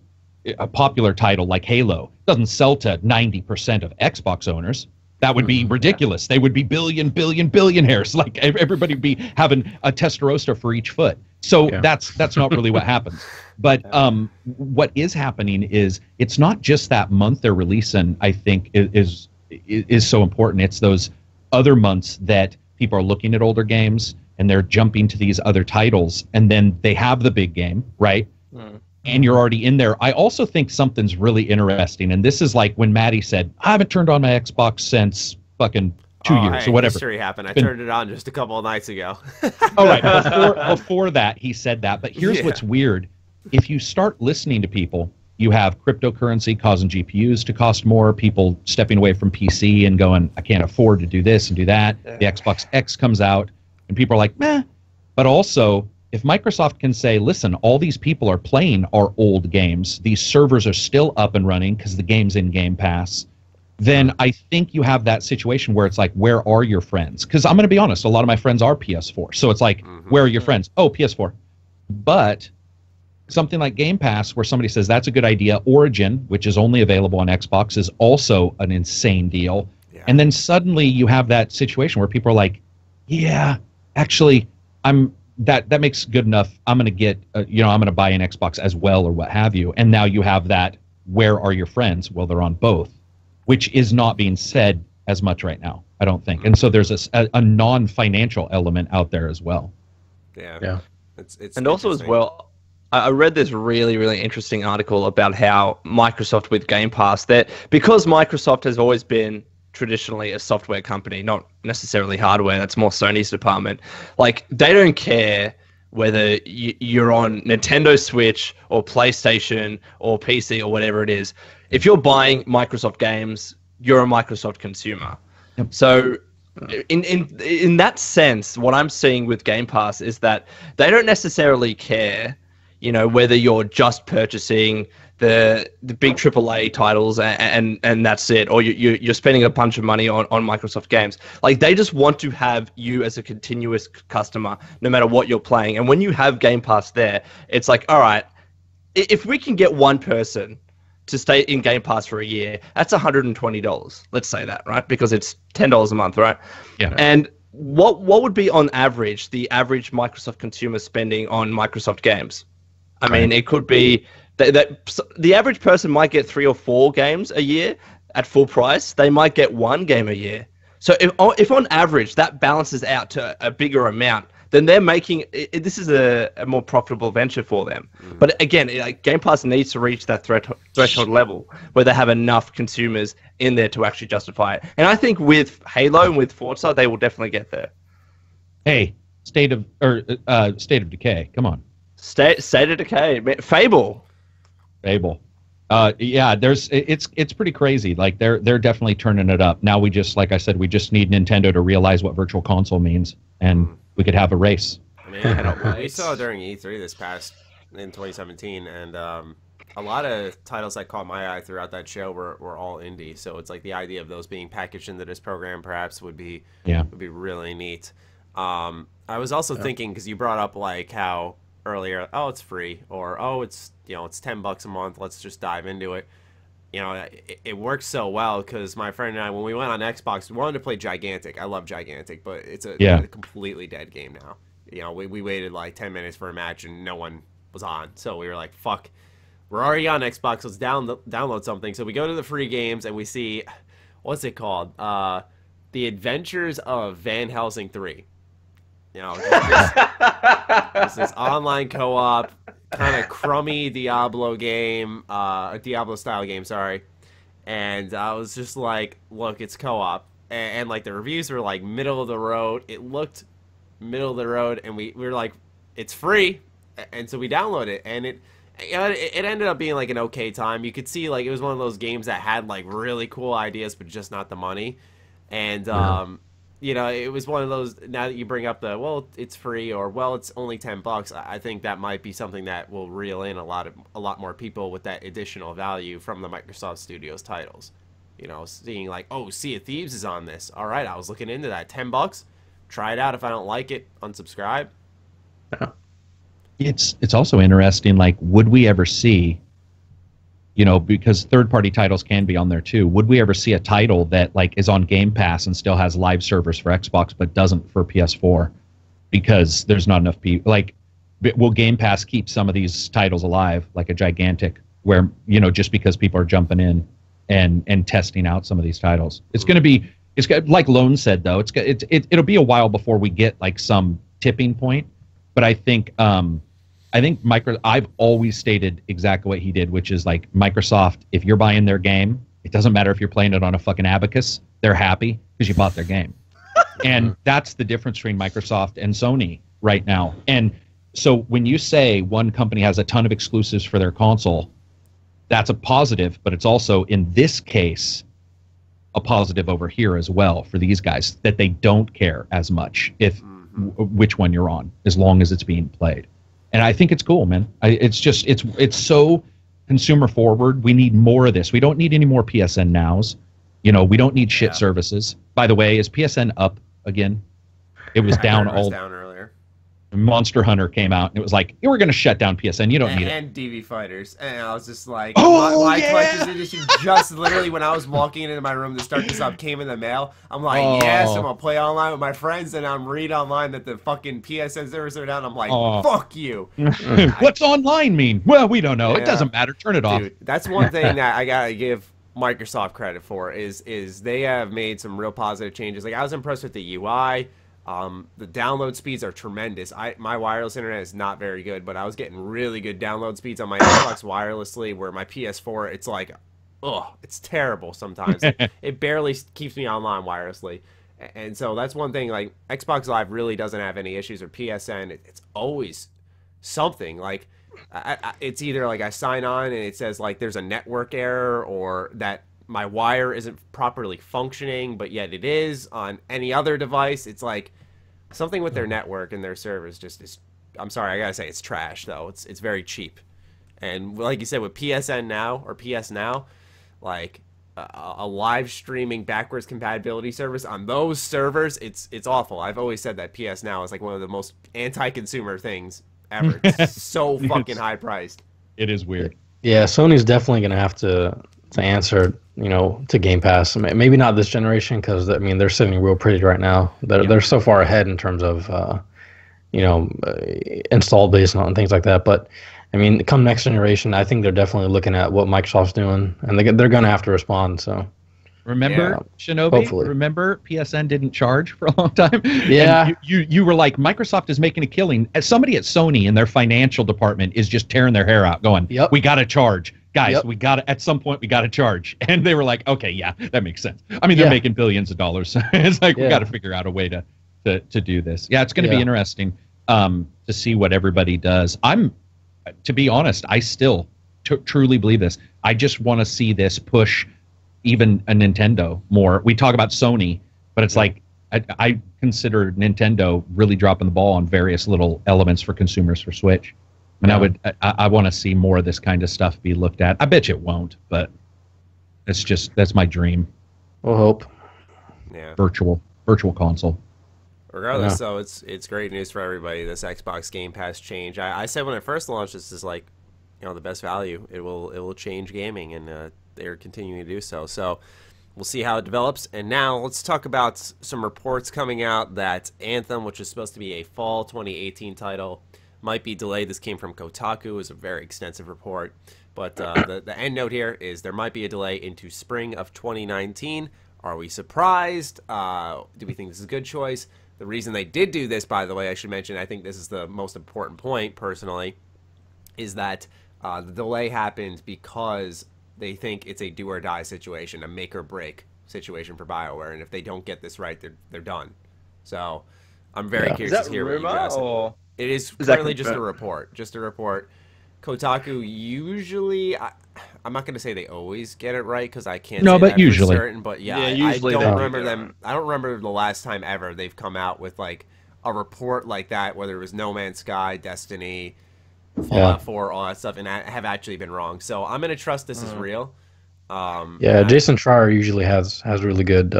popular title like Halo doesn't sell to 90% of Xbox owners. That would be ridiculous. They would be billionaires. Like everybody would be having a Testarossa for each foot. So that's not really what happens. But what is happening is it's not just that month they're releasing, I think, is so important. It's those other months that people are looking at older games and they're jumping to these other titles, and then they have the big game, right? And you're already in there. I also think something's really interesting, and this is like when Matty said, I haven't turned on my Xbox since fucking 2 years or whatever. History happened. I turned it on just a couple of nights ago. All right, before that, he said that. But here's what's weird. If you start listening to people, you have cryptocurrency causing GPUs to cost more, people stepping away from PC and going, I can't afford to do this and do that. The Xbox X comes out, and people are like, meh. But also, if Microsoft can say, listen, all these people are playing our old games, these servers are still up and running because the game's in Game Pass, then I think you have that situation where it's like, where are your friends? Because I'm going to be honest, a lot of my friends are PS4. So it's like, where are your friends? Oh, PS4. But something like Game Pass, where somebody says that's a good idea, Origin, which is only available on Xbox, is also an insane deal. Yeah. And then suddenly you have that situation where people are like, yeah, actually, that makes good enough. I'm going to get, I'm going to buy an Xbox as well, or what have you. And now you have that, where are your friends? Well, they're on both, which is not being said as much right now, I don't think. And so there's a non-financial element out there as well. Yeah. It's and also as well, I read this really, really interesting article about how Microsoft with Game Pass, that because Microsoft has always been traditionally a software company, not necessarily hardware, that's more Sony's department, like they don't care whether you're on Nintendo Switch or PlayStation or PC or whatever it is. If you're buying Microsoft games, you're a Microsoft consumer. Yep. So in that sense, what I'm seeing with Game Pass is that they don't necessarily care, whether you're just purchasing the big AAA titles and that's it, or you're spending a bunch of money on Microsoft games. Like, they just want to have you as a continuous customer, no matter what you're playing. And when you have Game Pass there, it's like, all right, if we can get one person to stay in Game Pass for a year, that's $120. Let's say that, right? Because it's $10 a month, right? Yeah. And what would be on average the average Microsoft consumer spending on Microsoft games? I mean, it could be that the average person might get 3 or 4 games a year at full price. They might get 1 game a year. So if on average that balances out to a bigger amount then they're making this is a more profitable venture for them. But again, like, Game Pass needs to reach that threshold level where they have enough consumers in there to actually justify it. And I think with Halo and with Forza, they will definitely get there. Hey, State of Decay. Come on. State of Decay. Fable. Yeah, it's pretty crazy. Like they're definitely turning it up. Now we just, like I said, we just need Nintendo to realize what Virtual Console means, and we could have a race. I mean, we saw during E3 in 2017, and a lot of titles that caught my eye throughout that show were all indie. So it's like the idea of those being packaged into this program perhaps would be really neat. I was also thinking, because you brought up like how earlier, oh, it's free, or oh, it's it's $10 a month, let's just dive into it. It works so well because my friend and I, when we went on Xbox, we wanted to play Gigantic. I love Gigantic, but it's a completely dead game now. We waited like 10 minutes for a match and no one was on, so we were like, fuck, we're already on Xbox, let's download something. So we go to the free games and we see, what's it called, The Adventures of Van Helsing 3. This is online co-op, kind of crummy Diablo game, Diablo-style game, sorry. And I was just like, look, it's co-op. And like, the reviews were like middle of the road. It looked middle of the road, and we were like, it's free. And so we downloaded it, and it ended up being like an okay time. You could see, like, it was one of those games that had like really cool ideas, but just not the money. And, it was one of those, now that you bring up the, well, it's free, or, well, it's only $10, I think that might be something that will reel in a lot more people with that additional value from the Microsoft Studios titles. Seeing like, oh, Sea of Thieves is on this. All right, I was looking into that. $10, try it out. If I don't like it, unsubscribe. Yeah. It's also interesting, like, would we ever see, because third-party titles can be on there too. Would we ever see a title that like is on Game Pass and still has live servers for Xbox but doesn't for PS4 because there's not enough people? Like, will Game Pass keep some of these titles alive, like a Gigantic, where just because people are jumping in and testing out some of these titles? It's going to be, like Lone said though, it'll be a while before we get like some tipping point. But I think I've always stated exactly what he did, which is like, Microsoft, if you're buying their game, it doesn't matter if you're playing it on a fucking abacus, they're happy because you bought their game. And that's the difference between Microsoft and Sony right now. And so when you say one company has a ton of exclusives for their console, that's a positive, but it's also, in this case, a positive over here as well for these guys, that they don't care as much which one you're on, as long as it's being played. And I think it's cool, man. It's so consumer forward. We need more of this. We don't need any more PSN nows. We don't need shit services. By the way, is PSN up again? It was down down earlier. Monster Hunter came out and it was like, you were going to shut down PSN. You don't need it. And DV Fighters. And I was just like, my collector's edition just literally when I was walking into my room to start this up came in the mail. I'm like, yes, I'm going to play online with my friends, and I'm read online that the fucking PSN servers are down. I'm like, fuck you. What's online mean? Well, we don't know. It doesn't matter. Turn it off. Dude, that's one thing that I got to give Microsoft credit for is they have made some real positive changes. Like, I was impressed with the UI. The download speeds are tremendous. My wireless internet is not very good, but I was getting really good download speeds on my Xbox wirelessly, where my PS4, it's like, it's terrible sometimes. It barely keeps me online wirelessly. And so that's one thing, like, Xbox Live really doesn't have any issues, or PSN, it's always something. Like, it's either like I sign on and it says like there's a network error, or that my wire isn't properly functioning, but yet it is on any other device. It's like something with their network and their servers just is, I'm sorry, I gotta say, it's trash though. It's very cheap. And like you said, with PSN Now or PS Now, like a live streaming backwards compatibility service on those servers, it's awful. I've always said that PS Now is like one of the most anti-consumer things ever. It's so fucking high priced. It is weird. Yeah, Sony's definitely gonna have to answer, to Game Pass. Maybe not this generation, because I mean they're sitting real pretty right now. They're so far ahead in terms of install base and things like that. But I mean, come next generation, I think they're definitely looking at what Microsoft's doing, and they're going to have to respond. So Remember, Shinobi? Hopefully. Remember PSN didn't charge for a long time? Yeah. And you were like, Microsoft is making a killing. As somebody at Sony in their financial department is just tearing their hair out going, we got to charge. Guys, we got to, at some point, we got to charge. And they were like, okay, yeah, that makes sense. I mean, they're making billions of dollars. It's like, we got to figure out a way to do this. Yeah, it's going to be interesting to see what everybody does. To be honest, I still truly believe this. I just want to see this push even a Nintendo more. We talk about Sony, but it's like I consider Nintendo really dropping the ball on various little elements for consumers for Switch. And I want to see more of this kind of stuff be looked at. I bet you it won't, but that's my dream. We'll hope. Yeah. Virtual console. Regardless, so it's great news for everybody. This Xbox Game Pass change. I said when it first launched, this is like, the best value. It will change gaming, and they're continuing to do so. So we'll see how it develops. And now let's talk about some reports coming out that Anthem, which is supposed to be a fall 2018 title, might be delayed. This came from Kotaku. It was a very extensive report. But the end note here is there might be a delay into spring of 2019. Are we surprised? Do we think this is a good choice? The reason they did do this, by the way, I should mention, I think this is the most important point, personally, is that the delay happened because they think it's a do-or-die situation, a make-or-break situation for BioWare, and if they don't get this right, they're done. So I'm very curious to hear what you guys think. It is currently just a report. Just a report. Kotaku usually, I'm not going to say they always get it right because I can't say that usually. for certain, but usually I don't remember them. I don't remember the last time ever they've come out with like a report like that, whether it was No Man's Sky, Destiny, Fallout 4, all that stuff, and I have actually been wrong. So I'm going to trust this is real. Jason Schreier usually has really good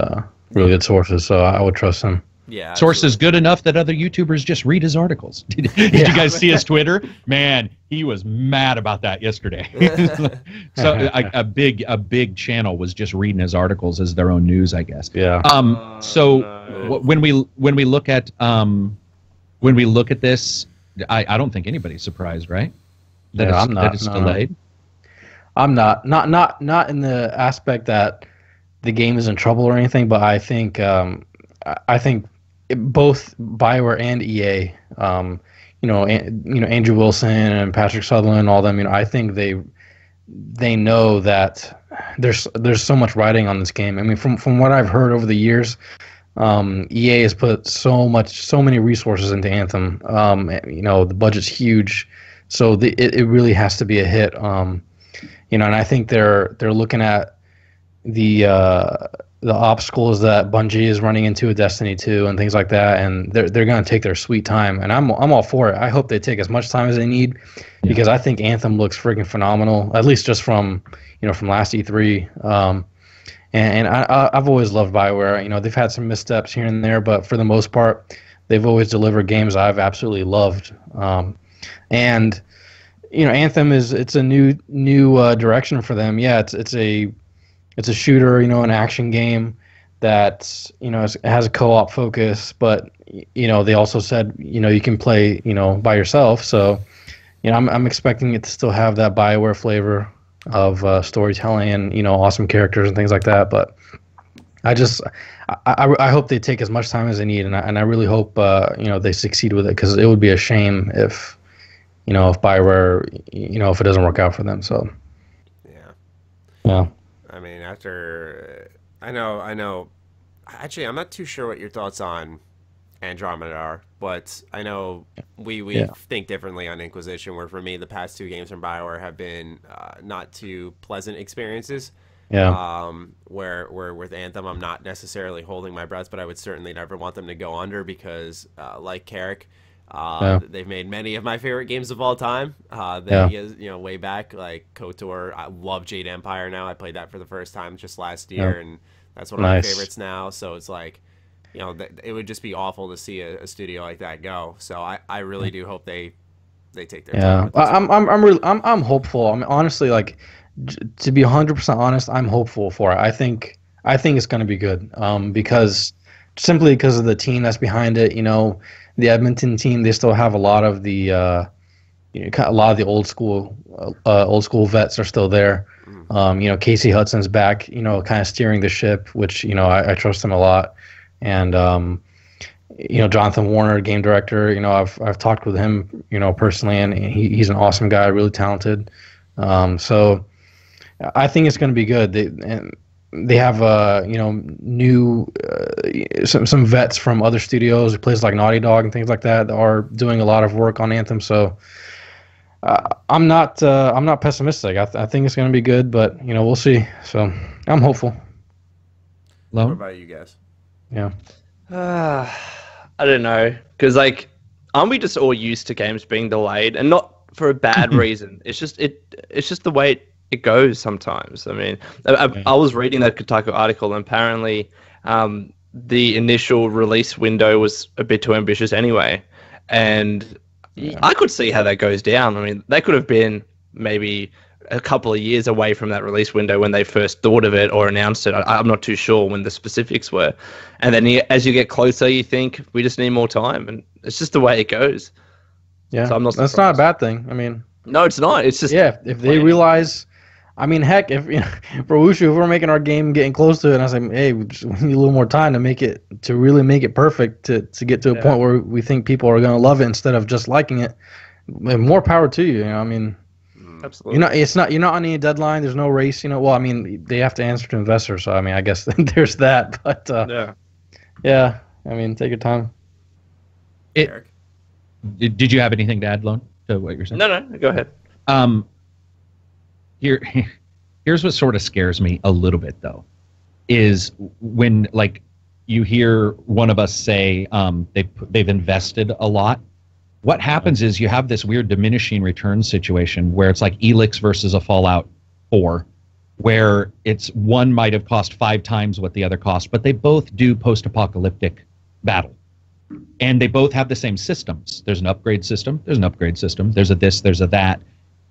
sources, so I would trust him. Yeah, sources good enough that other YouTubers just read his articles. Did you guys see his Twitter? Man, he was mad about that yesterday. So a big channel was just reading his articles as their own news, I guess. Yeah. When we look at this, I don't think anybody's surprised, right? That it's delayed. I'm not in the aspect that the game is in trouble or anything, but I think both BioWare and EA, Andrew Wilson and Patrick Sutherland and all them, I think they know that there's so much riding on this game. I mean, from what I've heard over the years, EA has put so many resources into Anthem. The budget's huge, so it really has to be a hit. And I think they're looking at the obstacles that Bungie is running into with Destiny 2 and things like that, and they're going to take their sweet time, and I'm all for it. I hope they take as much time as they need, because I think Anthem looks freaking phenomenal, at least just from last E3. And I've always loved BioWare. They've had some missteps here and there, but for the most part, they've always delivered games I've absolutely loved. And Anthem it's a new direction for them. Yeah, it's a shooter, an action game that it has a co-op focus, but they also said you can play by yourself. So I'm expecting it to still have that BioWare flavor of storytelling and awesome characters and things like that. But I hope they take as much time as they need, and I really hope they succeed with it, because it would be a shame if BioWare if it doesn't work out for them. So yeah. I mean, I know. Actually, I'm not too sure what your thoughts on Andromeda are, but I know we think differently on Inquisition. Where for me, the past two games from BioWare have been not too pleasant experiences. Yeah. Where with Anthem, I'm not necessarily holding my breath, but I would certainly never want them to go under, because like Karak, they've made many of my favorite games of all time. Way back, like KOTOR. I love Jade Empire now. I played that for the first time just last year, and that's one of my favorites now. So it's like, it would just be awful to see a studio like that go. So I really do hope they take their time. I'm hopeful. I mean, honestly, like, to be 100% honest, I'm hopeful for it. I think it's going to be good. Because of the team that's behind it. The Edmonton team, they still have a lot of the a lot of the old school vets are still there. Casey Hudson's back, kind of steering the ship, which, I trust him a lot. And, Jonathan Warner, game director, I've talked with him, personally, and he's an awesome guy, really talented. So I think it's going to be good. They have, new, some vets from other studios, places like Naughty Dog and things like that are doing a lot of work on Anthem. So I'm not pessimistic. I think it's going to be good, but we'll see. So I'm hopeful. What about you guys? Yeah. I don't know, because aren't we just all used to games being delayed, and not for a bad reason? It's just the way it goes sometimes. I mean, I was reading that Kotaku article, and apparently the initial release window was a bit too ambitious anyway, and I could see how that goes down. I mean, they could have been maybe a couple of years away from that release window when they first thought of it or announced it. I'm not too sure when the specifics were. And then as you get closer, you think we just need more time, and it's just the way it goes. Yeah, so that's not a bad thing. I mean, no, it's not. It's just if they realize. I mean, heck, if for Wushu, if we're making our game getting close to it, and I was like, hey, we need a little more time to really make it perfect, to get to a point where we think people are going to love it instead of just liking it. More power to you. I mean, absolutely. You're not on any deadline. There's no race. Well, I mean, they have to answer to investors, so I mean, I guess there's that. But yeah. I mean, take your time. Did you have anything to add, Lone, to what you're saying? No, go ahead. Here's what sort of scares me a little bit, though, is when you hear one of us say they've invested a lot. What happens is you have this weird diminishing returns situation where it's like Elix versus a Fallout 4, where it's one might have cost 5 times what the other cost, but they both do post-apocalyptic battle. And they both have the same systems. There's an upgrade system. There's an upgrade system. There's a this, there's a that.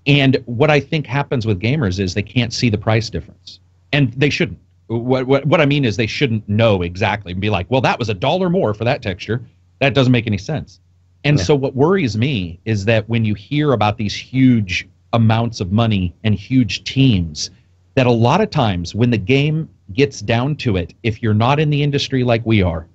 And what I think happens with gamers is they can't see the price difference. And they shouldn't. What I mean is they shouldn't know exactly and be like, well, that was $1 more for that texture. That doesn't make any sense. And so what worries me is that when you hear about these huge amounts of money and huge teams, that a lot of times when the game gets down to it, if you're not in the industry like we are,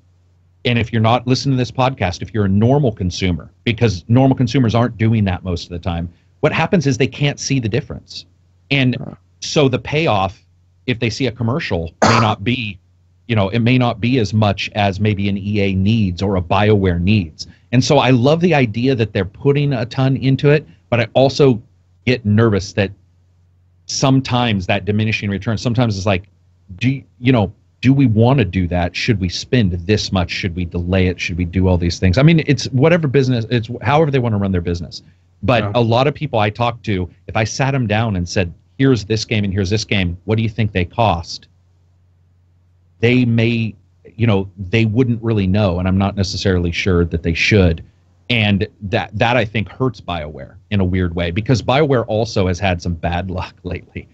and if you're not listening to this podcast, if you're a normal consumer, because normal consumers aren't doing that most of the time, what happens is they can't see the difference. And so the payoff, if they see a commercial, may not be, it may not be as much as maybe an EA needs or a BioWare needs. And so I love the idea that they're putting a ton into it, but I also get nervous that sometimes that diminishing return, sometimes it's like, do we want to do that? Should we spend this much? Should we delay it? Should we do all these things? I mean, it's whatever business, it's however they want to run their business. But a lot of people I talk to, if I sat them down and said, here's this game and here's this game, what do you think they cost? They may, they wouldn't really know, and I'm not necessarily sure that they should. And that I think hurts BioWare in a weird way, because BioWare also has had some bad luck lately.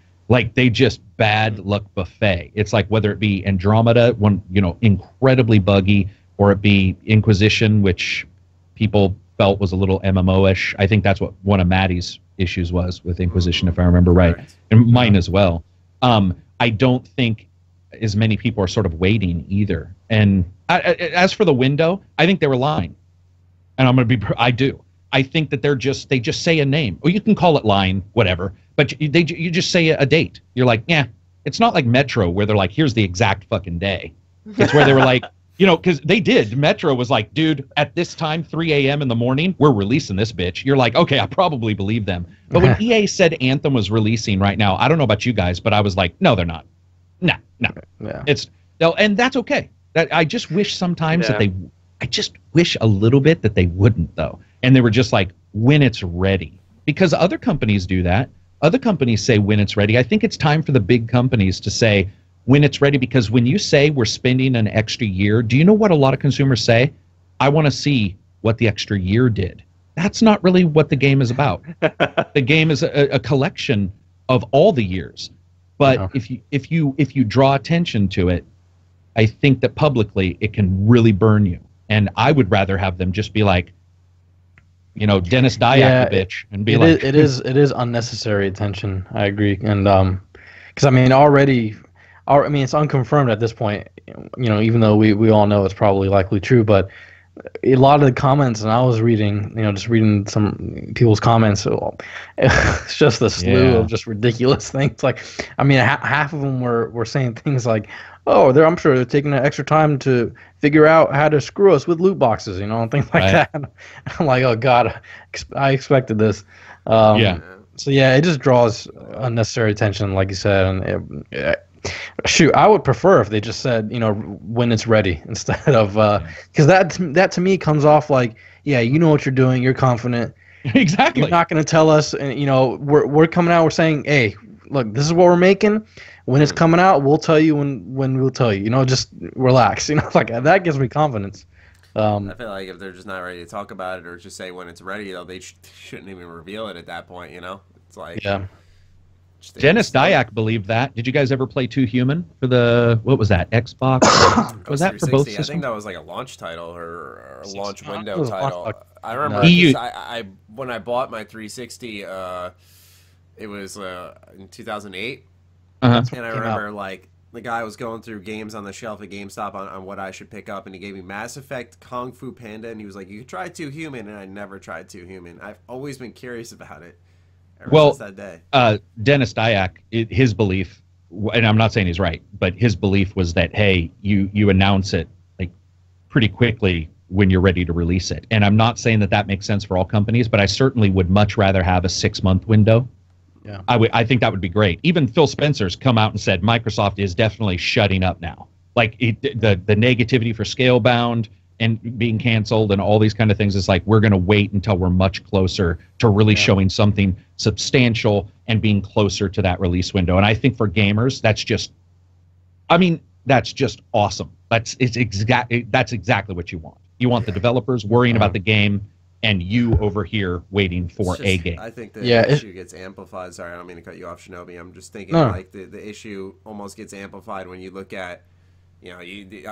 They just bad luck buffet. It's like whether it be Andromeda, one, incredibly buggy, or it be Inquisition, which people felt was a little MMO-ish. I think that's what one of Matty's issues was with Inquisition, if I remember right, and mine as well. I don't think as many people are sort of waiting either. And as for the window, I think they were lying. And I do. I think that they just say a name. Or you can call it lying, whatever. But you just say a date. You're like, yeah, it's not like Metro where they're like, here's the exact fucking day. It's where they were like, because they did. Metro was like, dude, at this time, 3 a.m. in the morning, we're releasing this bitch. You're like, okay, I probably believe them. But when EA said Anthem was releasing right now, I don't know about you guys, but I was like, no, they're not. No. Yeah. And that's okay. I just wish sometimes that I just wish a little bit that they wouldn't, though. And they were just like, when it's ready. Because other companies do that. Other companies say when it's ready. I think it's time for the big companies to say when it's ready, because when you say we're spending an extra year, do you know what a lot of consumers say? I want to see what the extra year did. That's not really what the game is about. The game is a collection of all the years. But if you draw attention to it, I think that publicly it can really burn you. And I would rather have them just be like, Dennis Dyakovich and be it is unnecessary attention. I agree, and because I mean it's unconfirmed at this point. Even though we all know it's probably likely true, but a lot of the comments, and I was reading, just reading some people's comments, it's just a slew of just ridiculous things. Like, I mean, half of them were saying things like, "Oh, I'm sure they're taking the extra time to figure out how to screw us with loot boxes," and things like that. I'm like, oh God, I expected this. So yeah, it just draws unnecessary attention, like you said, and shoot, I would prefer if they just said, when it's ready, instead of because that to me comes off like, yeah, you know what you're doing, you're confident. Exactly. You're not going to tell us, and we're coming out, we're saying, hey, look, this is what we're making. When it's coming out, we'll tell you when we'll tell you. Just relax. Like that gives me confidence. I feel like if they're just not ready to talk about it or just say when it's ready, though, they shouldn't even reveal it at that point. It's like Dennis Dyack believed that. Did you guys ever play Too Human for the, what was that, Xbox? Was that for both systems? I think that was like a launch title or a launch window title. I remember when I bought my 360, it was in 2008. And I remember like the guy was going through games on the shelf at GameStop on what I should pick up, and he gave me Mass Effect, Kung Fu Panda, and he was like, you could try Too Human, and I never tried Too Human. I've always been curious about it. Ever since that day. Dennis Dyack, his belief, and I'm not saying he's right, but his belief was that, hey, you announce it like pretty quickly when you're ready to release it. And I'm not saying that makes sense for all companies, but I certainly would much rather have a 6-month window. Yeah, I think that would be great. Even Phil Spencer's come out and said Microsoft is definitely shutting up now. Like the negativity for Scalebound and being canceled and all these kind of things is like, we're going to wait until we're much closer to really showing something substantial and being closer to that release window. And I think for gamers, that's just awesome. That's exactly what you want. You want the developers worrying about the game and you over here waiting for a game. I think the issue gets amplified. Sorry, I don't mean to cut you off, Shinobi. I'm just thinking like the issue almost gets amplified when you look at,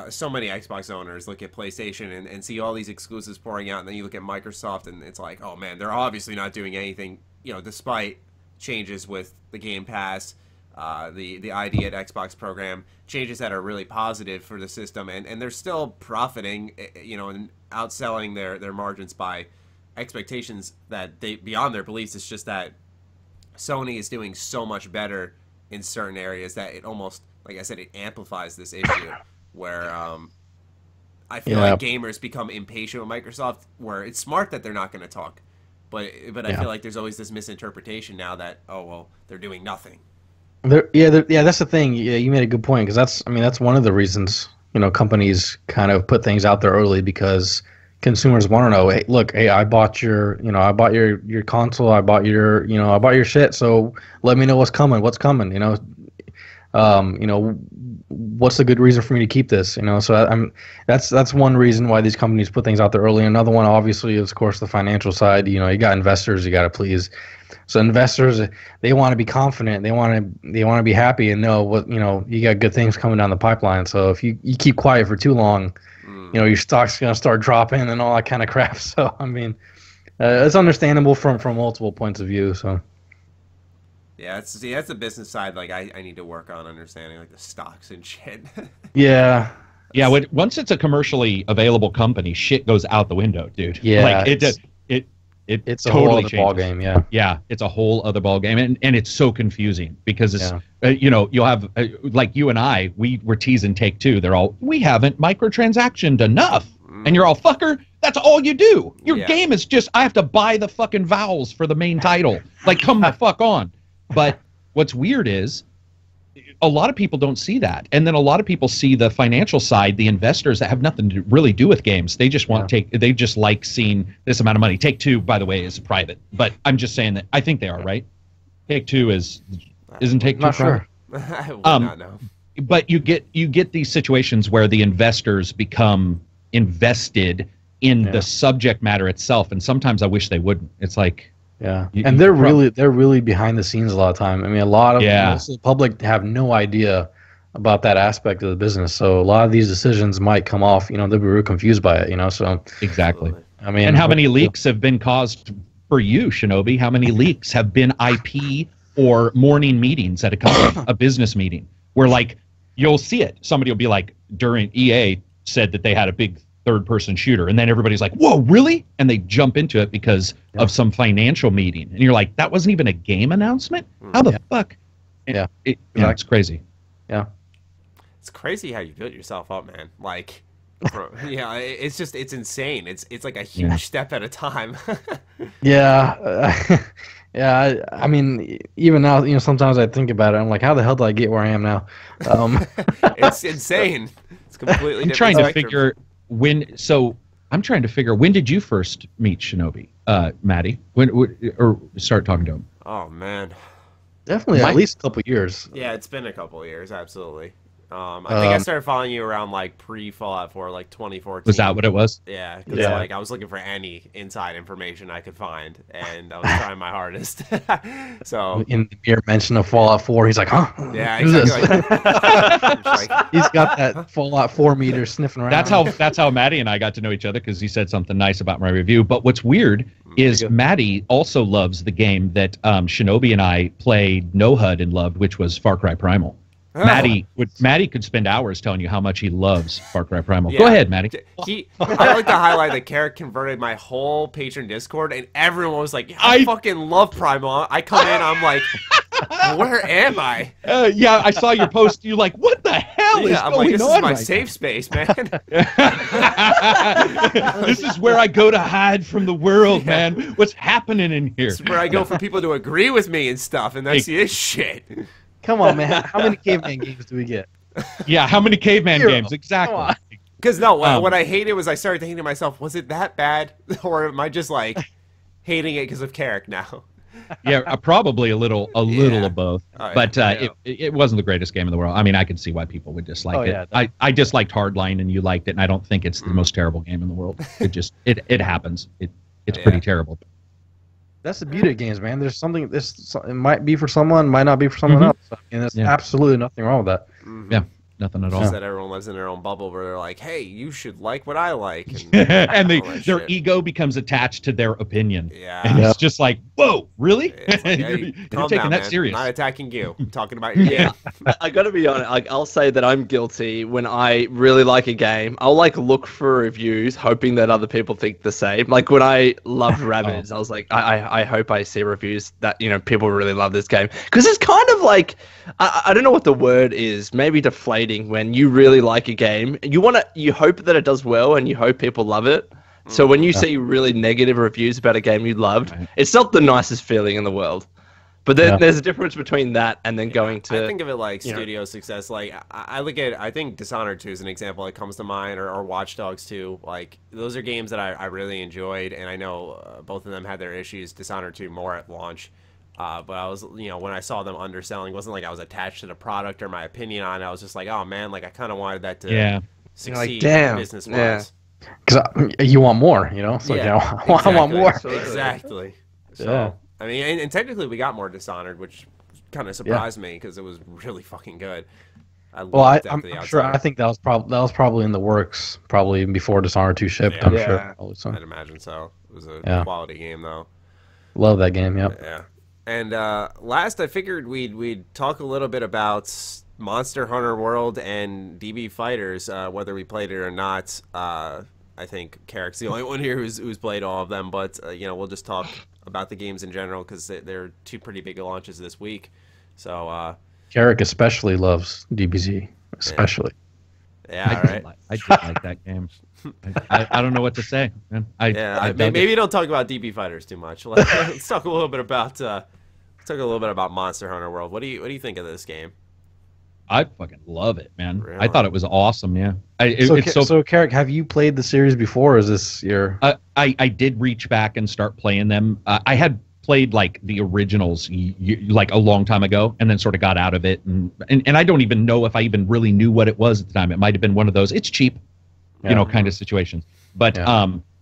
so many Xbox owners look at PlayStation and see all these exclusives pouring out, and then you look at Microsoft, and it's like, oh man, they're obviously not doing anything, despite changes with the Game Pass, the ID at Xbox program, changes that are really positive for the system, and they're still profiting, and outselling their margins by expectations that they beyond their beliefs. It's just that Sony is doing so much better in certain areas that it almost, like I said, it amplifies this issue where I feel like gamers become impatient with Microsoft, where it's smart that they're not going to talk, but I feel like there's always this misinterpretation now that, oh well, they're doing nothing. That's the thing. Yeah, you made a good point, because that's one of the reasons companies kind of put things out there early, because consumers want to know, hey, look, hey, I bought your console, I bought your shit, so let me know what's coming. What's the good reason for me to keep this? So that's one reason why these companies put things out there early. Another one, obviously, is of course the financial side. You got investors you got to please. So investors, they want to be confident. They want to be happy and know what you got good things coming down the pipeline. So if you keep quiet for too long, your stock's gonna start dropping and all that kind of crap. So it's understandable from multiple points of view. So. Yeah, that's the business side. Like I need to work on understanding like the stocks and shit. Yeah. Once it's a commercially available company, shit goes out the window, dude. Yeah, like it's totally a whole other ball game. Yeah, it's a whole other ball game, and it's so confusing because it's you'll have like you and I, we were teasing Take-Two. They're all, we haven't microtransactioned enough, and you're all, fucker, that's all you do. Your game is just, I have to buy the fucking vowels for the main title. Like, come the fuck on. But what's weird is a lot of people don't see that. And then a lot of people see the financial side, the investors that have nothing to really do with games. They just want they just like seeing this amount of money. Take-Two, by the way, is private. But I'm just saying that I think they are, right? Take-Two isn't Take-Two not sure. I would not know. But you get these situations where the investors become invested in the subject matter itself, and sometimes I wish they wouldn't. It's like, and they're really behind the scenes a lot of time. I mean, a lot of most of the public have no idea about that aspect of the business. So a lot of these decisions might come off, they'll be real confused by it, so. Exactly. I mean, and how many leaks have been caused for you, Shinobi? How many leaks have been IP or morning meetings at a company, a business meeting, where like you'll see it. Somebody will be like, during EA said that they had a big third-person shooter, and then everybody's like, "Whoa, really?" And they jump into it because of some financial meeting, and you're like, "That wasn't even a game announcement? How the fuck?" And it's crazy. Yeah, it's crazy how you built yourself up, man. Like, it's just it's insane. It's like a huge step at a time. Yeah. I mean, even now, sometimes I think about it. I'm like, how the hell did I get where I am now? It's insane. It's completely. I'm trying to figure when. So I'm trying to figure when did you first meet Shinobi, Matty? When or start talking to him? Oh man, definitely at least a couple years. Yeah, it's been a couple of years, absolutely. I think I started following you around like pre-Fallout 4, like 2014. Was that what it was? Yeah, because like I was looking for any inside information I could find, and I was trying my hardest. So in the mere mention of Fallout 4, he's like, "Huh? Yeah, exactly. He's got that Fallout 4 meter sniffing around." That's how Matty and I got to know each other, because he said something nice about my review. But what's weird is Matty also loves the game that Shinobi and I played no HUD and loved, which was Far Cry Primal. Oh. Matty could spend hours telling you how much he loves Far Cry Primal. Yeah. Go ahead, Matty. I like to highlight that Karak converted my whole patron Discord, and everyone was like, I fucking love Primal. I come in, I'm like, where am I? Yeah, I saw your post. You're like, what the hell is I'm going like, this on? Is my safe space, man. This is where I go to hide from the world, man. What's happening in here? This is where I go for people to agree with me and stuff, and that's this shit. Come on, man. How many caveman games do we get? Yeah, how many caveman games? Exactly. Because what I hated was I started thinking to myself, was it that bad? Or am I just like hating it because of Karak now? Yeah, probably a little of both. But it wasn't the greatest game in the world. I mean, I could see why people would dislike it. Yeah, I disliked Hardline and you liked it, and I don't think it's the most terrible game in the world. It happens. It's pretty terrible. That's the beauty of games, man. There's something. It might be for someone, might not be for someone else. And there's absolutely nothing wrong with that. Yeah, nothing at all. Just that everyone lives in their own bubble where they're like, "Hey, you should like what I like," and their ego becomes attached to their opinion. Yeah, and it's just like, whoa, really? Like, you're taking that serious. I'm not attacking you. I'm talking about your game. I got to be honest. Like, I'll say that I'm guilty when I really like a game. I'll like look for reviews, hoping that other people think the same. Like when I loved Rabbids, I was like, I hope I see reviews that people really love this game, because it's kind of like I don't know what the word is. Maybe deflating when you really like a game. You hope that it does well, and you hope people love it. So when you see really negative reviews about a game you loved, it's not the nicest feeling in the world. But there's a difference between that and then going to... I think of it like studio success. Like, I think Dishonored 2 is an example that comes to mind, or Watch Dogs 2. Like, those are games that I really enjoyed, and I know both of them had their issues. Dishonored 2 more at launch. But I was, when I saw them underselling, it wasn't like I was attached to the product or my opinion on it. I was just like, oh man, like I kind of wanted that to succeed business-wise. Because you want more, So I want more. Exactly. So, I mean, and technically we got more Dishonored, which kind of surprised me because it was really fucking good. I'm sure. I think that was probably in the works, probably even before Dishonored 2 shipped. I'm sure. I'd imagine so. It was a quality game, though. Love that game. Yep. Yeah. And last, I figured we'd talk a little bit about Monster Hunter World and DB Fighters, whether we played it or not. I think Karak's the only one here who's played all of them, but we'll just talk about the games in general because they're two pretty big launches this week. So Karak especially loves DBZ, especially. Yeah, I did like that game. I don't know what to say, man. Maybe don't talk about DB Fighters too much. Let's talk a little bit about Monster Hunter World. What do you think of this game? I fucking love it, man. Really? I thought it was awesome. Yeah. So Karak, have you played the series before? Or is this your? I did reach back and start playing them. I had played like the originals like a long time ago, and then sort of got out of it, and I don't even know if I even really knew what it was at the time. It might have been one of those it's cheap, kind of situations. But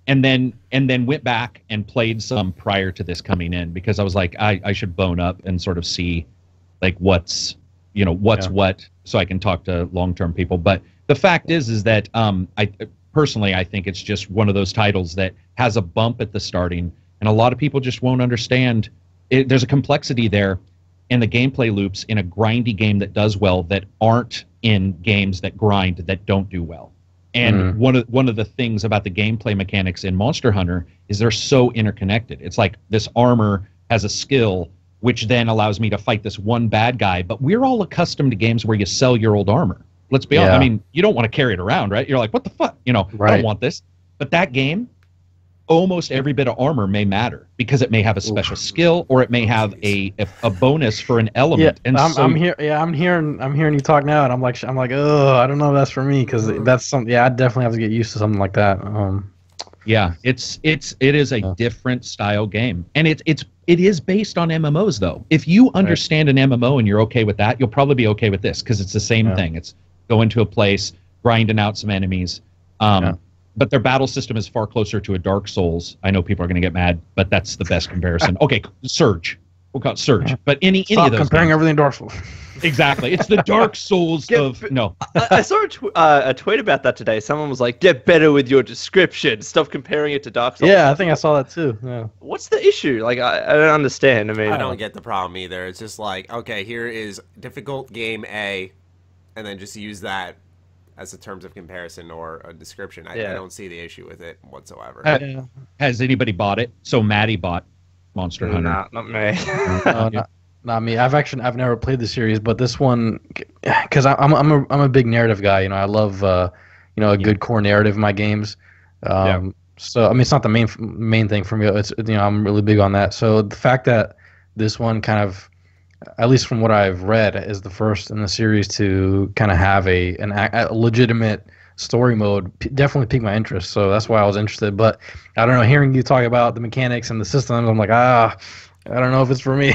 and then went back and played some prior to this coming in because I was like I should bone up and sort of see like what's what, so I can talk to long-term people. But the fact is that personally, I think it's just one of those titles that has a bump at the starting, and a lot of people just won't understand. There's a complexity there in the gameplay loops in a grindy game that does well that aren't in games that grind that don't do well. And one of the things about the gameplay mechanics in Monster Hunter is they're so interconnected. It's like this armor has a skill which then allows me to fight this one bad guy, but we're all accustomed to games where you sell your old armor. Let's be honest. I mean, you don't want to carry it around, right? You're like, what the fuck? I don't want this. But that game, almost every bit of armor may matter because it may have a special skill or it may have a bonus for an element. Yeah, and I'm hearing you talk now, and I'm like, oh, I don't know if that's for me because that's something. Yeah, I definitely have to get used to something like that. Yeah, it is a different style game, and it is based on MMOs though. If you understand an MMO and you're okay with that, you'll probably be okay with this because it's the same thing. It's go into a place, grinding out some enemies. But their battle system is far closer to a Dark Souls. I know people are going to get mad, but that's the best comparison. Okay, Surge. We'll call it Surge. But any of those comparing games. everything to Dark Souls. Exactly. It's the Dark Souls of... No. I saw a tweet about that today. Someone was like, get better with your description. Stop comparing it to Dark Souls. Yeah, I think I saw that too. Yeah. What's the issue? Like, I don't understand. I mean, I don't get the problem either. It's just like, okay, here is difficult game A, and then just use that as a terms of comparison or a description. I don't see the issue with it whatsoever. Has anybody bought it? So Maddie bought Monster Hunter. Nah, not me. Not me. I've never played the series, but this one, because I'm a big narrative guy. I love a good core narrative in my games. So I mean, it's not the main thing for me. It's I'm really big on that. So the fact that this one kind of, at least from what I've read, is the first in the series to kind of have a legitimate story mode definitely piqued my interest. So that's why I was interested. But I don't know, hearing you talk about the mechanics and the systems, I'm like, I don't know if it's for me.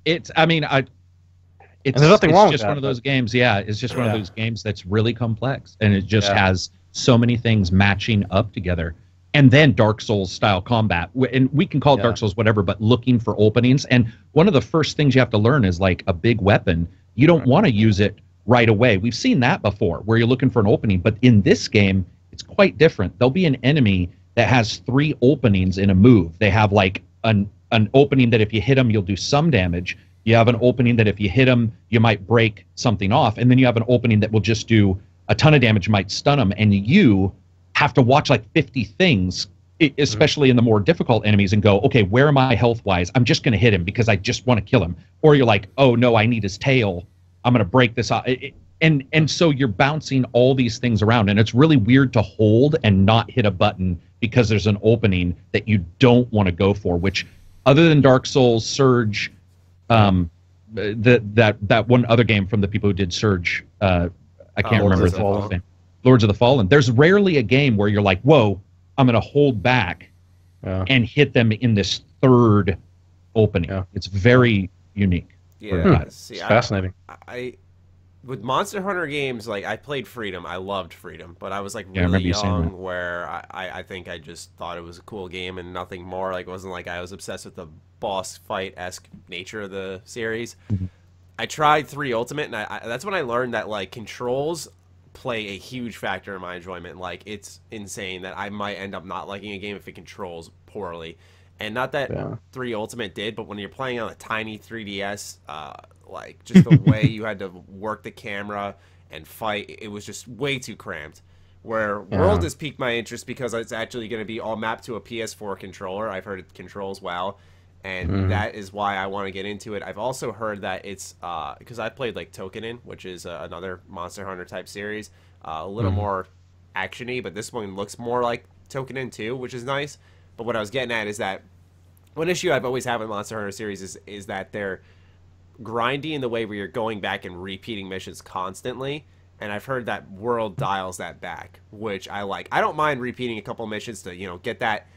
It's there's nothing wrong with just that, one of those games. Yeah, it's just one of those games that's really complex, and it just has so many things matching up together. And then Dark Souls style combat, and we can call it Dark Souls whatever, but looking for openings. And one of the first things you have to learn is like a big weapon. You don't want to use it right away. We've seen that before, where you're looking for an opening. But in this game, it's quite different. There'll be an enemy that has 3 openings in a move. They have like an opening that if you hit them, you'll do some damage. You have an opening that if you hit them, you might break something off. And then you have an opening that will just do a ton of damage, might stun them. And you have to watch like 50 things, especially in the more difficult enemies, and go, okay, where am I health-wise? I'm just going to hit him because I just want to kill him. Or you're like, oh, no, I need his tail. I'm going to break this off. And so you're bouncing all these things around, and it's really weird to hold and not hit a button because there's an opening that you don't want to go for, which other than Dark Souls, Surge, that one other game from the people who did Surge, I can't remember the name. Lords of the Fallen. There's rarely a game where you're like, whoa, I'm going to hold back and hit them in this third opening. Yeah. It's very unique. Yeah, it's fascinating. I with Monster Hunter games, like I played Freedom. I loved Freedom, but I was like really young where I think I just thought it was a cool game and nothing more. Like it wasn't like I was obsessed with the boss fight-esque nature of the series. I tried 3 Ultimate, and that's when I learned that like controls play a huge factor in my enjoyment. Like it's insane that I might end up not liking a game if it controls poorly. And not that 3 Ultimate did, but when you're playing on a tiny 3DS, like just the way you had to work the camera and fight, it was just way too cramped. Where World has piqued my interest because it's actually going to be all mapped to a PS4 controller. I've heard it controls well, and that is why I want to get into it. I've also heard that it's because I played like Tokenin, which is another Monster Hunter type series, a little more actiony, but this one looks more like Tokenin 2, which is nice. But what I was getting at is that one issue I've always had with Monster Hunter series is that they're grindy in the way where you're going back and repeating missions constantly. And I've heard that World dials that back, which I like. I don't mind repeating a couple missions to, get that,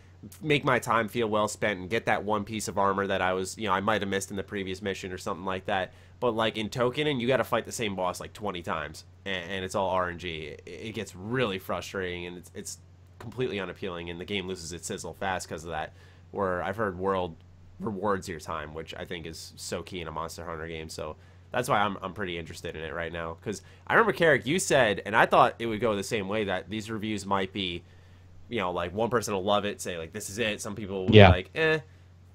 make my time feel well spent and get that one piece of armor that I was, I might have missed in the previous mission or something like that. But like in Tokenin, you got to fight the same boss like 20 times, and it's all RNG. It gets really frustrating, and it's completely unappealing, and the game loses its sizzle fast because of that. Where I've heard World rewards your time, which I think is so key in a Monster Hunter game. So That's why I'm pretty interested in it right now. Because I remember, Karak, you said, and I thought it would go the same way, that these reviews might be, you know, like one person will love it, say like this is it. Some people will be like, eh.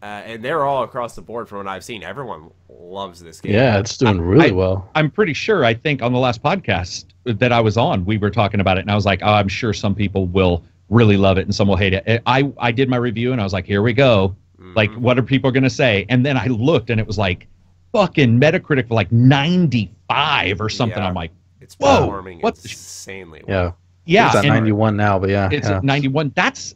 And they're all across the board from what I've seen. Everyone loves this game. Yeah, it's doing really well. I'm pretty sure, I think on the last podcast that I was on, we were talking about it, and I was like, oh, I'm sure some people will really love it and some will hate it. I did my review, and I was like, here we go. Like, what are people going to say? And then I looked, and it was like fucking Metacritic for like 95 or something. Yeah. I'm like, It's whoa, performing what insanely well. Yeah. It's at 91 now, but yeah. It's at 91. That's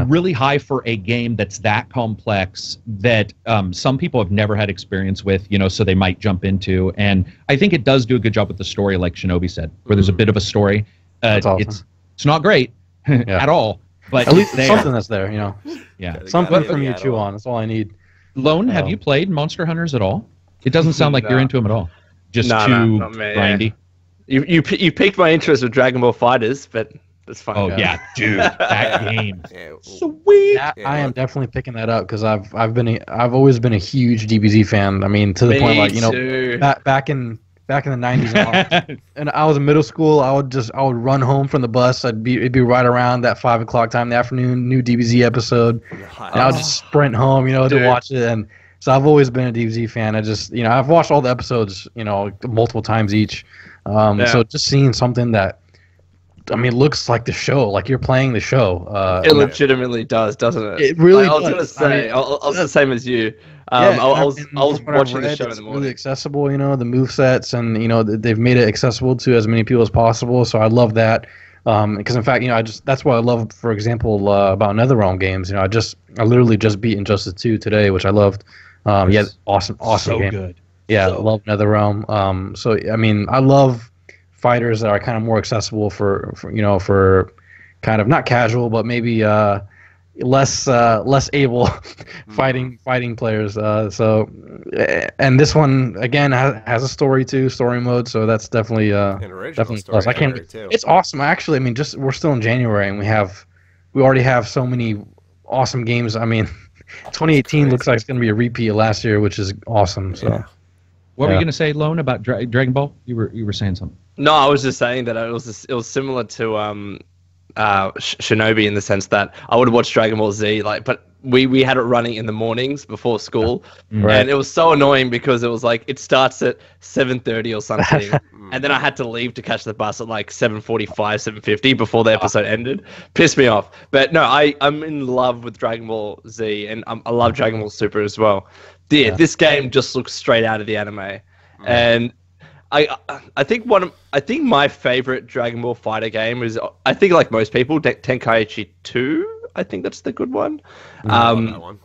really high for a game that's that complex, that some people have never had experience with, you know, so they might jump into. And I think it does do a good job with the story, like Shinobi said, where there's a bit of a story. That's awesome. It's not great at all, but at least something that's there, you know. Yeah, something for me to chew on. That's all I need. Lone, have you played Monster Hunters at all? It doesn't sound like you're into them at all. Just too grindy. You piqued my interest with Dragon Ball FighterZ, but that's fine. Oh yeah, dude, that game, sweet. I am definitely picking that up because I've always been a huge DBZ fan. I mean, to the point, like, you know, back in the 90s, and I was in middle school. I would run home from the bus. It'd be right around that 5 o'clock time in the afternoon, new DBZ episode, and I would just sprint home, you know, to watch it. And so I've always been a DBZ fan. I just, you know, I've watched all the episodes, you know, multiple times each. So just seeing something that, I mean, looks like the show, like you're playing the show. It legitimately does, doesn't it? It really does. I was going to say, I was the same as you. I was watching the show in the morning. Really accessible, you know, the movesets, and, you know, they've made it accessible to as many people as possible. So I love that. Because in fact, you know, that's what I love, for example, about NetherRealm games. You know, I literally just beat Injustice 2 today, which I loved. Awesome so game. Good. Yeah, I love NetherRealm. So I mean, I love fighters that are kind of more accessible for you know, for kind of not casual, but maybe less able fighting players. So and this one again has a story mode, so that's definitely definitely plus. I can't. Too. It's awesome. Actually, I mean, we're still in January, and we already have so many awesome games. I mean, 2018 looks like it's going to be a repeat of last year, which is awesome. So. Yeah. What were you going to say, Lone, about Dragon Ball? You were saying something. No, I was just saying that it was similar to Shinobi in the sense that I would watch Dragon Ball Z, like, but we had it running in the mornings before school, and it was so annoying because it was like it starts at 7:30 or something, and then I had to leave to catch the bus at like 7:45, 7:50 before the episode ended. Pissed me off. But no, I'm in love with Dragon Ball Z, and I love Dragon Ball Super as well. This game just looks straight out of the anime, and I think my favorite Dragon Ball Fighter game is, I think like most people, Tenkaichi 2. I think that's the good one. I love that one.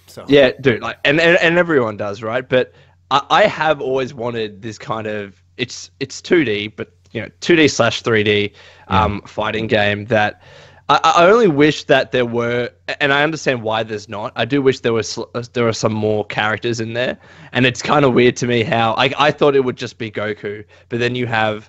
So. Yeah, dude, like and everyone does, right? But I have always wanted this kind of it's 2D, but you know, 2D/3D fighting game that I only wish that there were, and I understand why there's not. I do wish there were some more characters in there, and it's kind of weird to me how I thought it would just be Goku, but then you have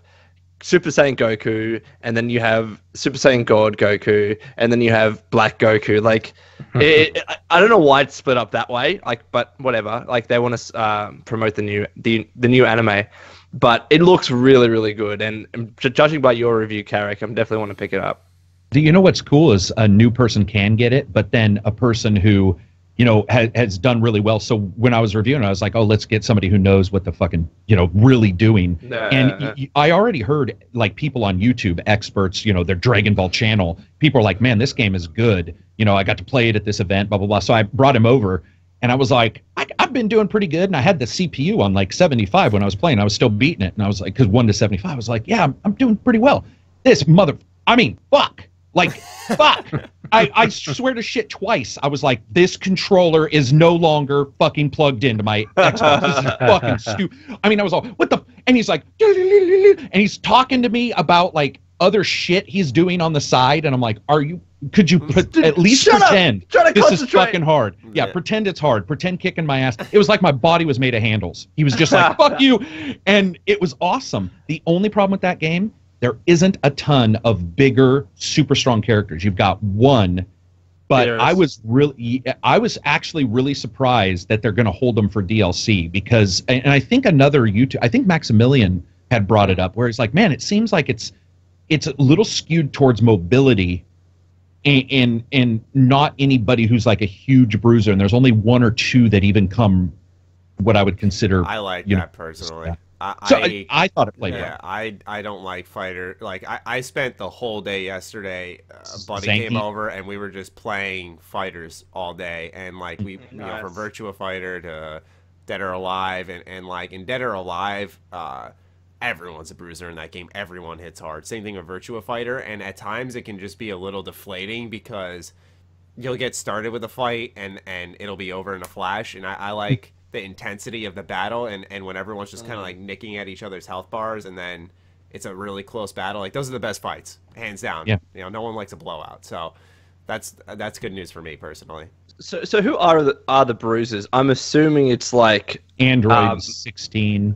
Super Saiyan Goku, and then you have Super Saiyan God Goku, and then you have Black Goku. Like, I don't know why it's split up that way. Like, but whatever. Like, they want to promote the new anime, but it looks really, really good. And judging by your review, Karak, I'm definitely want to pick it up. Do you know what's cool is a new person can get it, but then a person who, you know, has done really well. So when I was reviewing, I was like, oh, let's get somebody who knows what the fucking, you know, really doing. I already heard like people on YouTube, experts, you know, their Dragon Ball channel. People are like, man, this game is good. You know, I got to play it at this event, blah, blah, blah. So I brought him over and I was like, I've been doing pretty good. And I had the CPU on like 75 when I was playing. I was still beating it. And I was like, because 1 to 75, I was like, yeah, I'm doing pretty well. Fuck. Like, fuck. I swear to shit twice. I was like, this controller is no longer fucking plugged into my Xbox. This is fucking stupid. I mean, I was all, what the? And he's like, and he's talking to me about like other shit he's doing on the side. And I'm like, could you at least pretend this is fucking hard? Yeah, pretend it's hard. Pretend kicking my ass. It was like my body was made of handles. He was just like, fuck you. And it was awesome. The only problem with that game, there isn't a ton of bigger, super strong characters. You've got one But Yes. I was actually really surprised that they're going to hold them for DLC because, and I think I think Maximilian had brought it up where it's like, man, it seems like it's a little skewed towards mobility and not anybody who's like a huge bruiser. And there's only one or two that even come what I would consider. I like that personally. I thought it played well. Yeah, I don't like fighter. Like I spent the whole day yesterday. A buddy Zanky. came over and we were just playing fighters all day, and like we Nice. from Virtua Fighter to Dead or Alive, and like in Dead or Alive, everyone's a bruiser in that game. Everyone hits hard. Same thing with Virtua Fighter, and at times it can just be a little deflating because you'll get started with a fight and it'll be over in a flash. And I like the intensity of the battle, and when everyone's just kind of like nicking at each other's health bars, and then it's a really close battle. Like those are the best fights, hands down. Yeah. You know, no one likes a blowout. So that's good news for me personally. So who are the bruisers? I'm assuming it's like Android 16.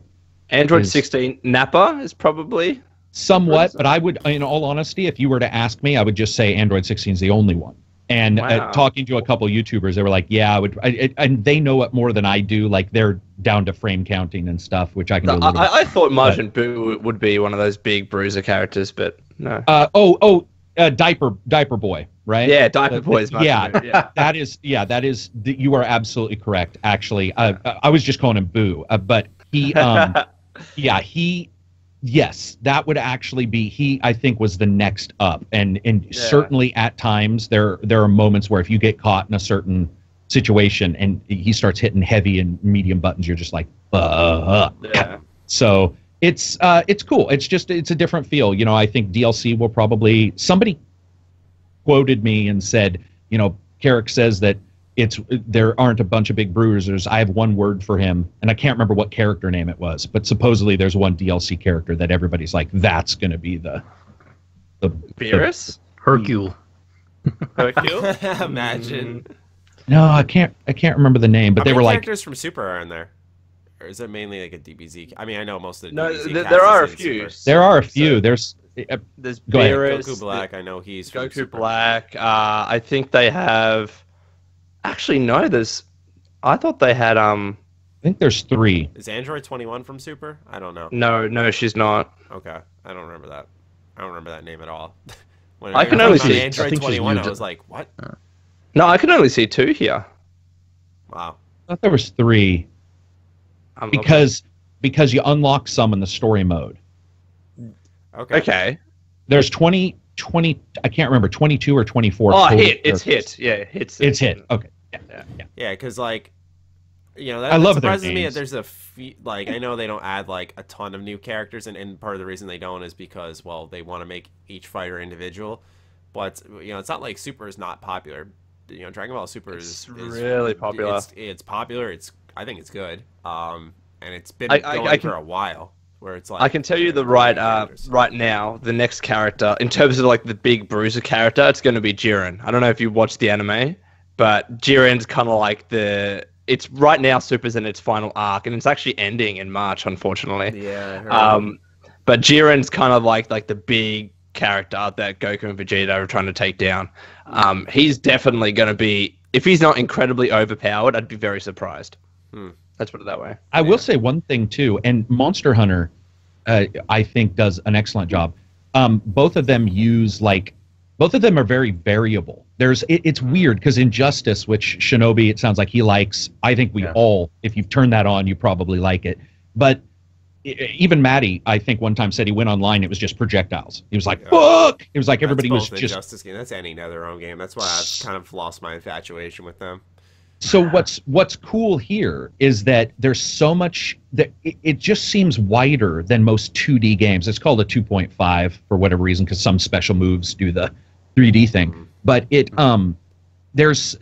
Android is 16. Nappa is probably somewhat, but I would, in all honesty, if you were to ask me, I would just say Android 16 is the only one. And Wow. talking to a couple YouTubers, they were like, "Yeah, I would," and they know it more than I do. Like they're down to frame counting and stuff, which I can do a little bit. I thought Majin Buu would be one of those big bruiser characters, but no. Diaper boy, right? Yeah, Diaper Boy is Majin yeah, Buu, yeah. that is. You are absolutely correct. Actually, I was just calling him Boo, but he, yes, that would actually be he. I think was the next up, and certainly at times there are moments where if you get caught in a certain situation and he starts hitting heavy and medium buttons, you're just like, Yeah. So it's cool. It's a different feel. You know, I think DLC will probably. Somebody quoted me and said, you know, Karak says that there aren't a bunch of big bruisers. I have one word for him, and I can't remember what character name it was, but supposedly there's one DLC character that everybody's like, that's going to be the Beerus? Hercule. Hercule? Imagine. No, I can't remember the name, but How they many were like, characters from Super are in there, or is it mainly like a DBZ? I mean, I know most of the No, DBZ there cast are a is in few. Super. there are a few. So- There's There's Go ahead. Beerus. Goku Black. I know he's from Goku Super. Black. I think they have. Actually, no. I thought they had. I think there's 3. Is Android 21 from Super? I don't know. No, she's not. Okay, I don't remember that. I don't remember that name at all. When I can heard only about see- I Android think she's 21. new I to- was like, what? No, I can only see 2 here. Wow. I thought there was 3 I'm because you unlock some in the story mode. Okay. okay. There's 20. I can't remember 22 or 24. Oh, total hit! It's characters. hit. Yeah, hits. It's hit. Okay. Yeah, because like, you know, that, I that love their surprises me that names. there's like I know they don't add like a ton of new characters, and part of the reason they don't is because well they want to make each fighter individual, but you know it's not like Super is not popular. You know, Dragon Ball Super is really popular. It's popular. I think it's good. And it's been I going can- for a while. Where it's like I can tell you the right right now, the next character in terms of like the big bruiser character, it's going to be Jiren. I don't know if you watched the anime, but Jiren's kind of like it's right now Super's in its final arc, and it's actually ending in March, unfortunately. Yeah. I heard But Jiren's kind of like the big character that Goku and Vegeta are trying to take down. He's definitely going to be, if he's not incredibly overpowered, I'd be very surprised. Let's put it that way. I will say one thing too, and Monster Hunter, I think does an excellent job. Both of them are very variable. It's weird because Injustice, which Shinobi, it sounds like he likes. I think we all, if you've turned that on, you probably like it. But even Matty, I think one time said he went online, it was just projectiles. He was like, "Fuck!" It was like everybody was That's both just. Injustice game. That's any NetherRealm game. That's why I've kind of lost my infatuation with them. So what's cool here is that there's so much that it just seems wider than most 2D games. It's called a 2.5 for whatever reason because some special moves do the 3D thing. But there's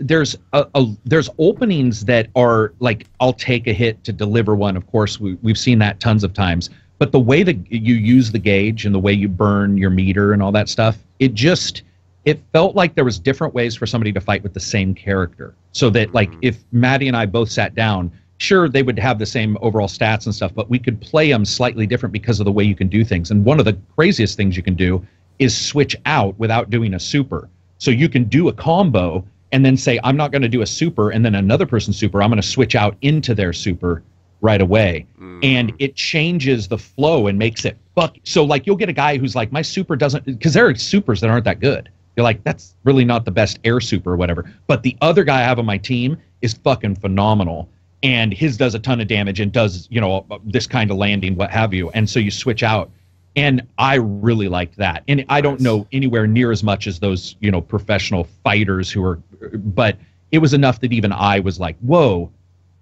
openings that are like I'll take a hit to deliver one. Of course, we've seen that tons of times. But the way that you use the gauge and the way you burn your meter and all that stuff, it felt like there was different ways for somebody to fight with the same character. So that like if Maddie and I both sat down, sure they would have the same overall stats and stuff, but we could play them slightly different because of the way you can do things. And one of the craziest things you can do is switch out without doing a super. So you can do a combo and then say, I'm not going to do a super and then another person's super. I'm going to switch out into their super right away. And it changes the flow and makes it so like you'll get a guy who's like, my super doesn't, because there are supers that aren't that good. You're like, that's really not the best air super or whatever. But the other guy I have on my team is fucking phenomenal. And his does a ton of damage and does, you know, this kind of landing, what have you. And so you switch out. And I really liked that. And I don't know anywhere near as much as those, you know, professional fighters who are, but it was enough that even I was like, whoa,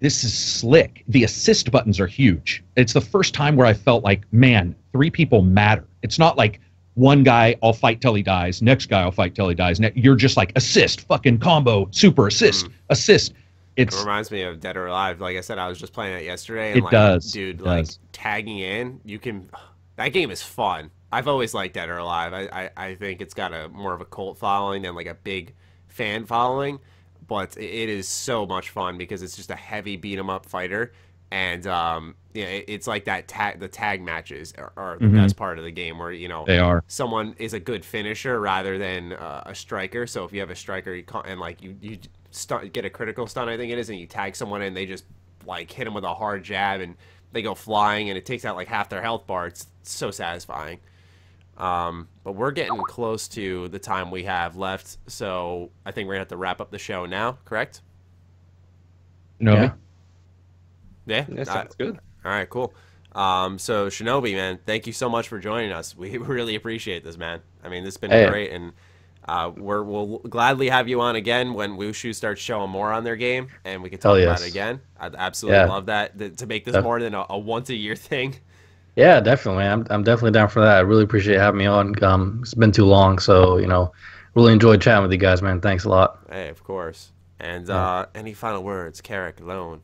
this is slick. The assist buttons are huge. It's the first time where I felt like, man, 3 people matter. It's not like one guy, I'll fight till he dies. Next guy, I'll fight till he dies. You're just like assist, fucking combo, super assist, assist. It reminds me of Dead or Alive. Like I said, I was just playing it yesterday. And it like, does. Dude, it like does. tagging in, you can... That game is fun. I've always liked Dead or Alive. I think it's got a more of a cult following than like a big fan following. But it is so much fun because it's just a heavy beat 'em up fighter, and it's like that the tag matches are the best part of the game, where you know they are. Someone is a good finisher rather than a striker. So if you have a striker, and like you get a critical stun, I think it is, and you tag someone and they just like hit them with a hard jab and they go flying and it takes out like half their health bar. It's so satisfying. But we're getting close to the time we have left, so I think we're gonna have to wrap up the show now, correct? Shinobi? Yeah, sounds good. All right, cool. So Shinobi, man, thank you so much for joining us. We really appreciate this, man. I mean, this has been great, and we'll gladly have you on again when Wushu starts showing more on their game, and we can talk about it again. I'd absolutely love that, to make this more than a once-a-year thing. Yeah, definitely. I'm definitely down for that. I really appreciate having me on. It's been too long, so you know, really enjoyed chatting with you guys, man. Thanks a lot. Hey, of course. And any final words, Karak, Lone?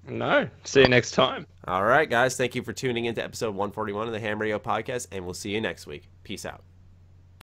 No. See you next time. All right, guys. Thank you for tuning in to episode 141 of the H.A.M Radio Podcast, and we'll see you next week. Peace out.